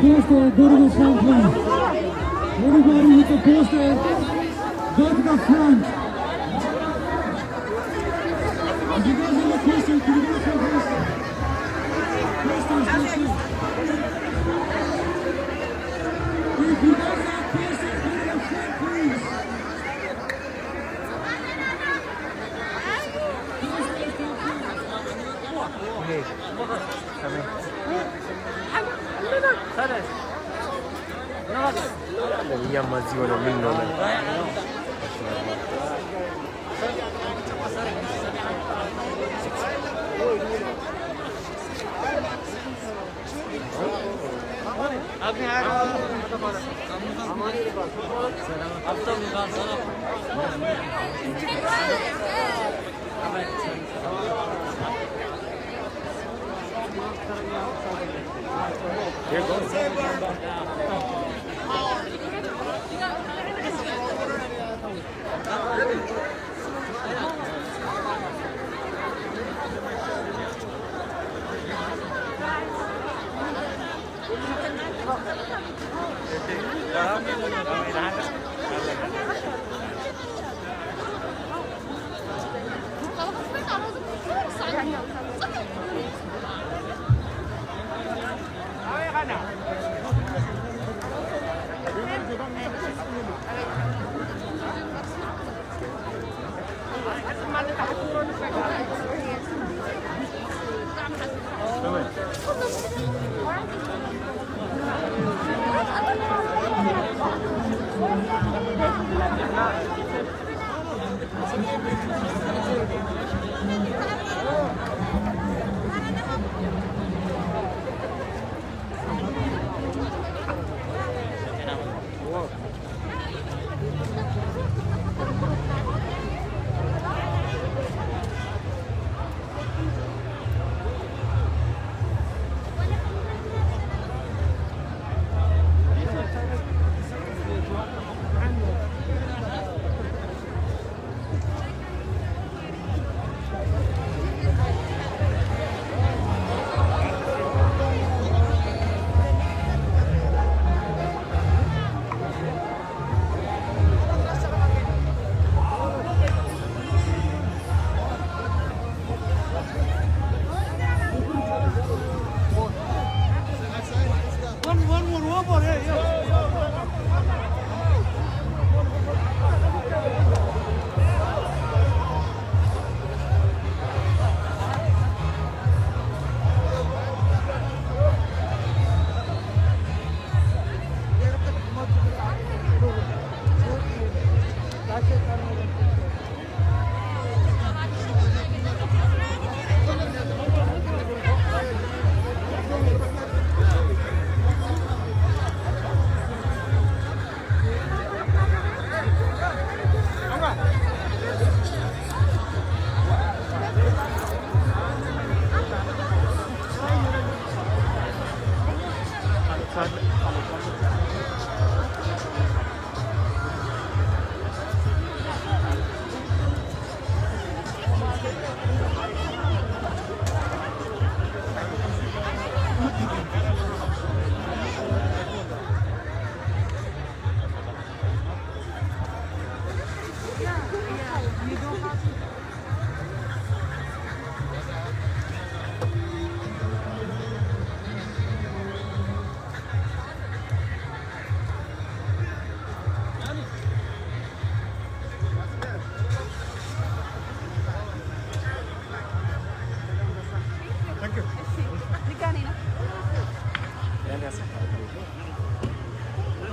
poster, go to the front, please. Everybody with the poster, go to the front. If you guys have a poster, can you go to the front, please? Posters. If you guys have posters, go to the front, please. Hey, come here. يا مزيونة منه Here goes.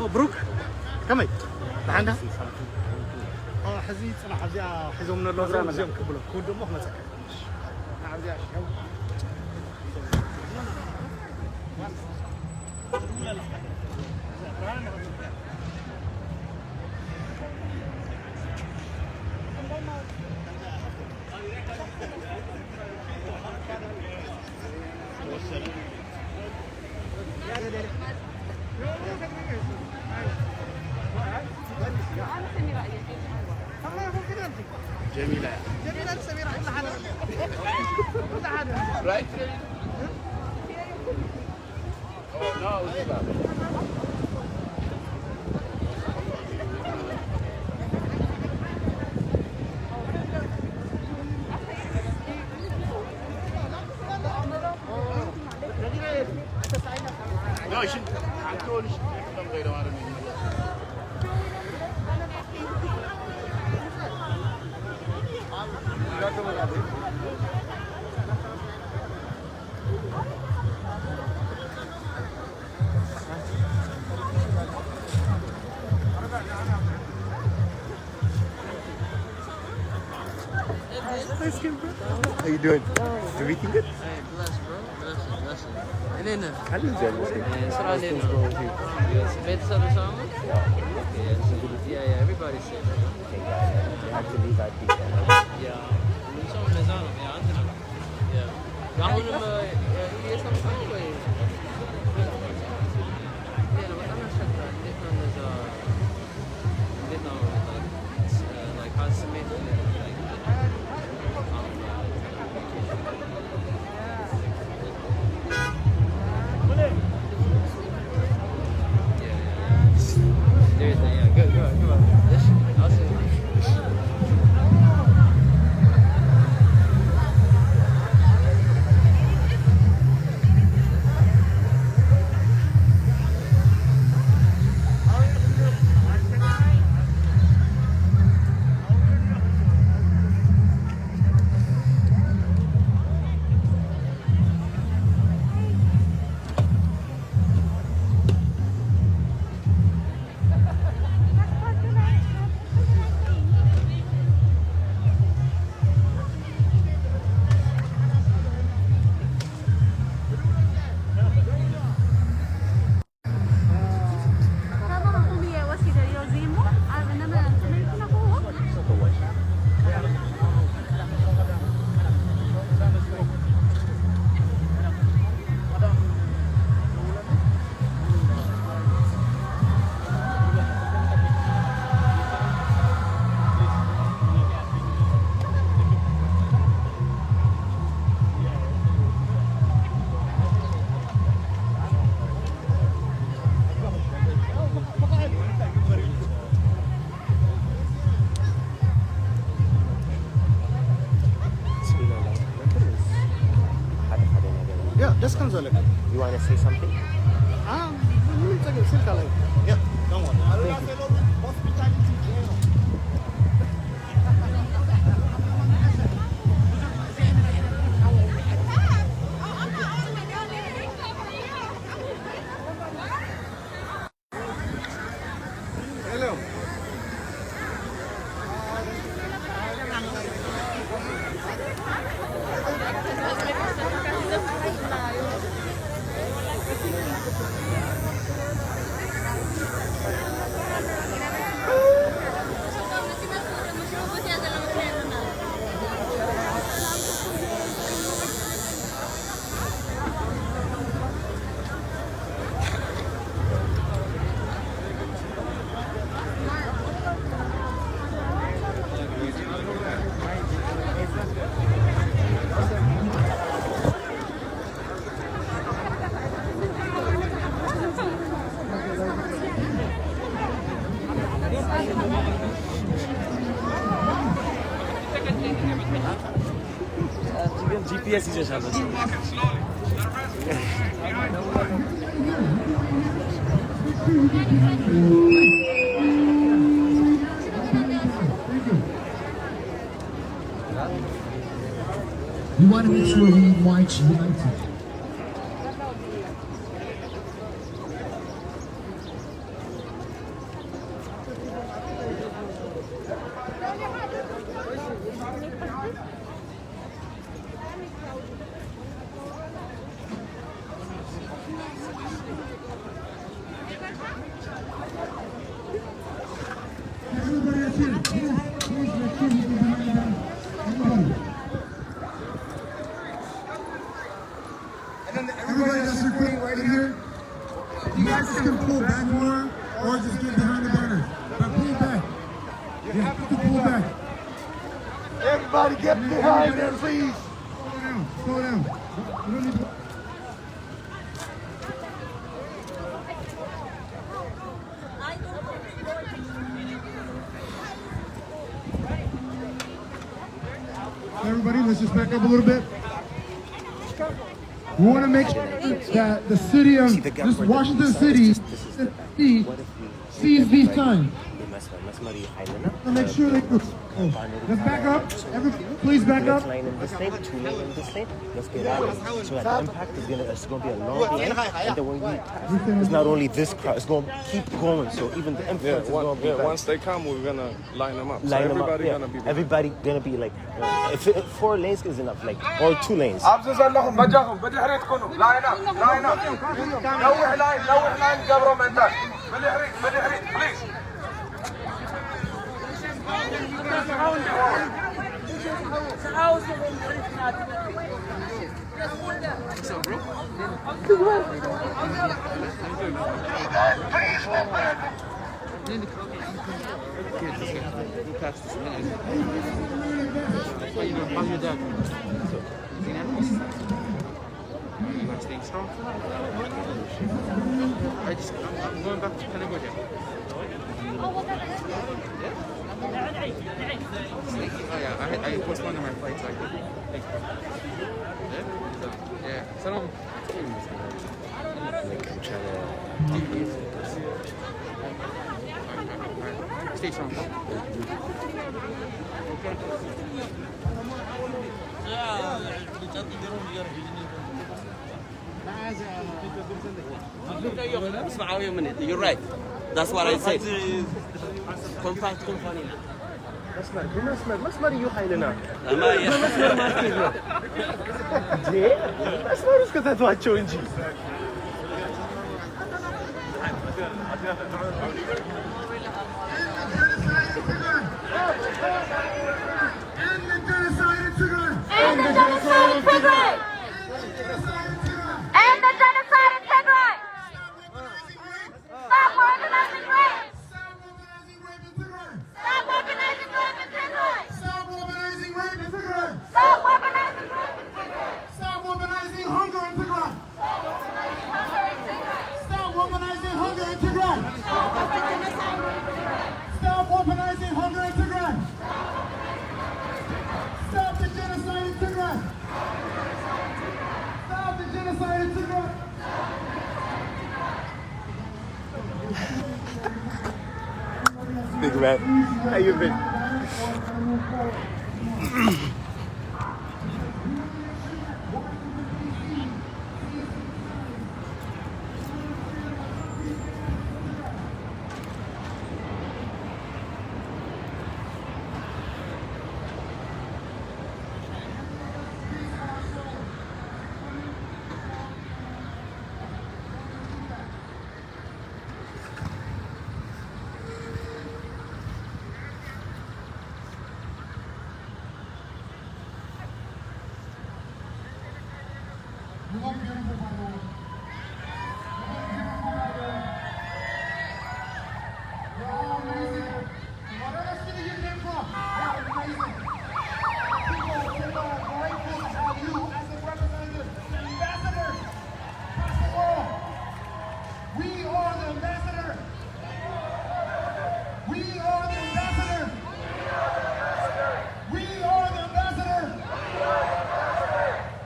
مبروك كمي عندها حزيت انا حزي حزم من اللوزان زيهم كبلو كود دمو مسك حزي جميلة جميلة سميرة كل حاجة كل حاجة right oh no no ich Anton ich dann غير عارف How you doing? Everything good? Hey, blessed, bro. Blessed. And then, Hallo James. so I didn't know. Better or something? Yeah, everybody's sick. You have to leave at the end. Yeah. Some نزانهم يا عندنا. Yeah. راحوا هي something way. Yeah, but I'm not sure that didn't like consummate Yeah, just Consulates. You want to say something? سلك علي. Yeah, don't worry. Thank you. Hello. GPS ይዘሻል። We want to make sure we march united. Everybody that's recording right here, you guys can pull back more or just get behind the banner. But pull back. You have to pull back. Everybody get behind there, please. Slow down. Slow down. You don't need to. Everybody, let's just back up a little bit. We want to make sure that the city of this Washington City sees these signs. Make sure they do. Let's back up. Everybody, please back up. Lane in this lane, 2 lane in this lane. Let's get out of it. So that impact is gonna be a long lane. And then when we pass, it's not only this crowd, it's gonna keep going. So even the impact is gonna be once they come, we're gonna line them up. Line them up. Yeah. Everybody gonna be like, if 4 lanes is enough, like, or 2 lanes. line up. لوح line governmental. Please. What's up, bro? How you doing? How's your dad? You guys staying strong? I'm going back to Cambodia. Oh yeah, I postponed my flight so I could. Yeah. Salam. Like, I'm trying to stay strong. You're right. That's what I said. Compact company. مسمار يوحيلنا ما هي مسمار ما كيلو جي مسمار اسكت هتواتشو انجي End the genocide in Tigray! End the genocide in Tigray! Stop organizing rape! Stop organizing rape in Tigray! Stop organizing rape in Tigray! Stop organizing rape in Tigray! Stop organizing hunger in Tigray! Stop organizing hunger in Tigray! Stop organizing hunger in Tigray! Stop the genocide in Tigray! Stop the genocide in Tigray! man. How you been? You look beautiful, by the way. You're all amazing. Whatever city you came from, you're amazing. People are grateful to have you as a representative, ambassador across the world. We are the ambassador. We are the ambassador. We are the ambassador.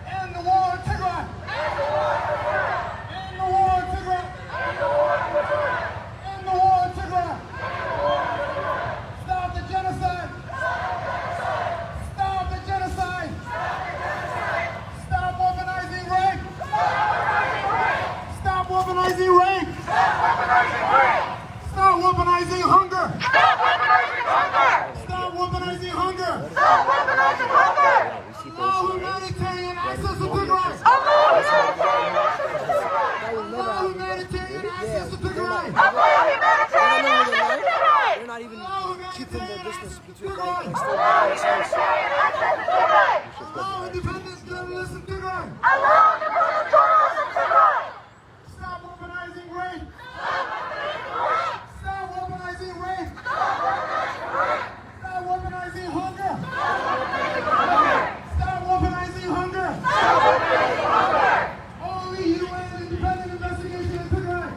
And the war on Tigray. And the war on Tigray. And the war on Tigray. Stop the genocide. Stop the genocide. Stop weaponizing rape. Stop weaponizing rape. Stop weaponizing hunger. Stop weaponizing hunger. Stop weaponizing hunger. Stop weaponizing hunger. Allow humanitarian access to Tigray. Allow humanitarian access to Tigray. Allow humanitarian access to Tigray. Allow humanitarian access to Tigray. They're not even keeping the distance between like humanitarian access to Tigray. Allow independent journalists in Tigray. Allow independent journalists in Tigray. Stop weaponizing rape. Stop weaponizing rape. Stop weaponizing hunger. Stop weaponizing hunger. Only UN independent investigation in Tigray.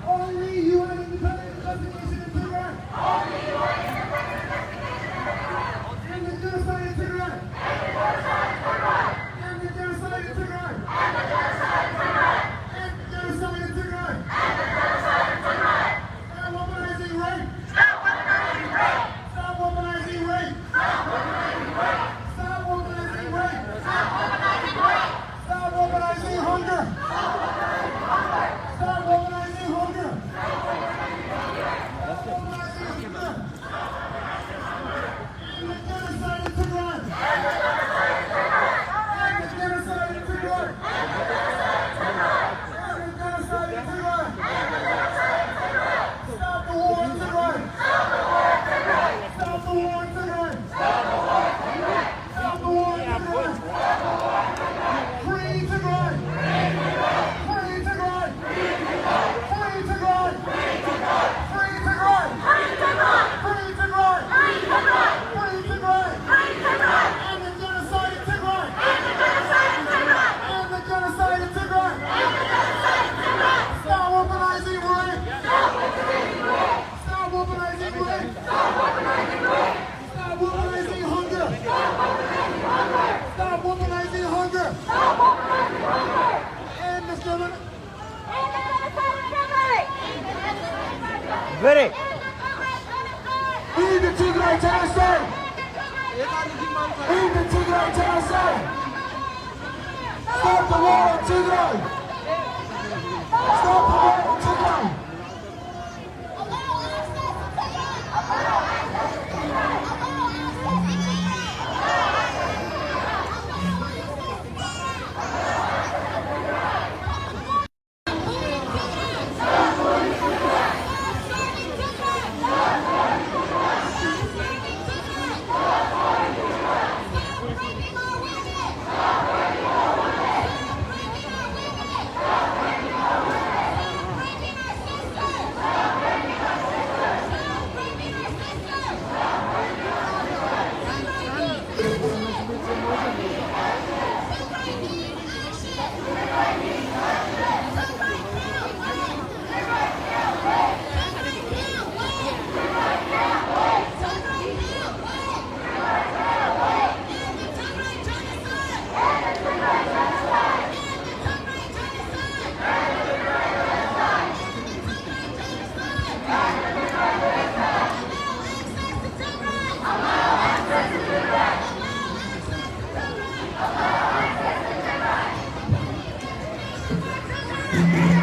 Only UN independent investigation in Tigray. End the genocide in Tigray. End the genocide in Tigray. End the genocide in Tigray. Stop weaponizing rape. Stop weaponizing rape. Stop weaponizing rape. Stop weaponizing rape. Stop weaponizing rape. Stop weaponizing hunger. Stop weaponizing hunger. Stop weaponizing hunger. End the genocide in Tigray. End the genocide in Tigray. End the genocide in Tigray. Stop the war in Tigray. Stop the war in Tigray. Stop the war in Tigray. Free Tigray. Free Tigray. Free Tigray. Free Tigray. Free Tigray. Free Tigray. Free Tigray. Free Tigray. Free Tigray. End the genocide in Tigray. End the genocide in Tigray. End the genocide in Tigray. End the genocide in Tigray. Stop weaponizing rape. Stop weaponizing rape. Stop weaponizing rape. Stop weaponizing rape. Stop weaponizing hunger. Stop weaponizing hunger. Stop weaponizing hunger. Stop weaponizing hunger. End the genocide. End the genocide in Tigray. Ready? End the Tigray genocide. End the Tigray genocide. Stop the war on Tigray. Stop the war on Tigray. Thank you.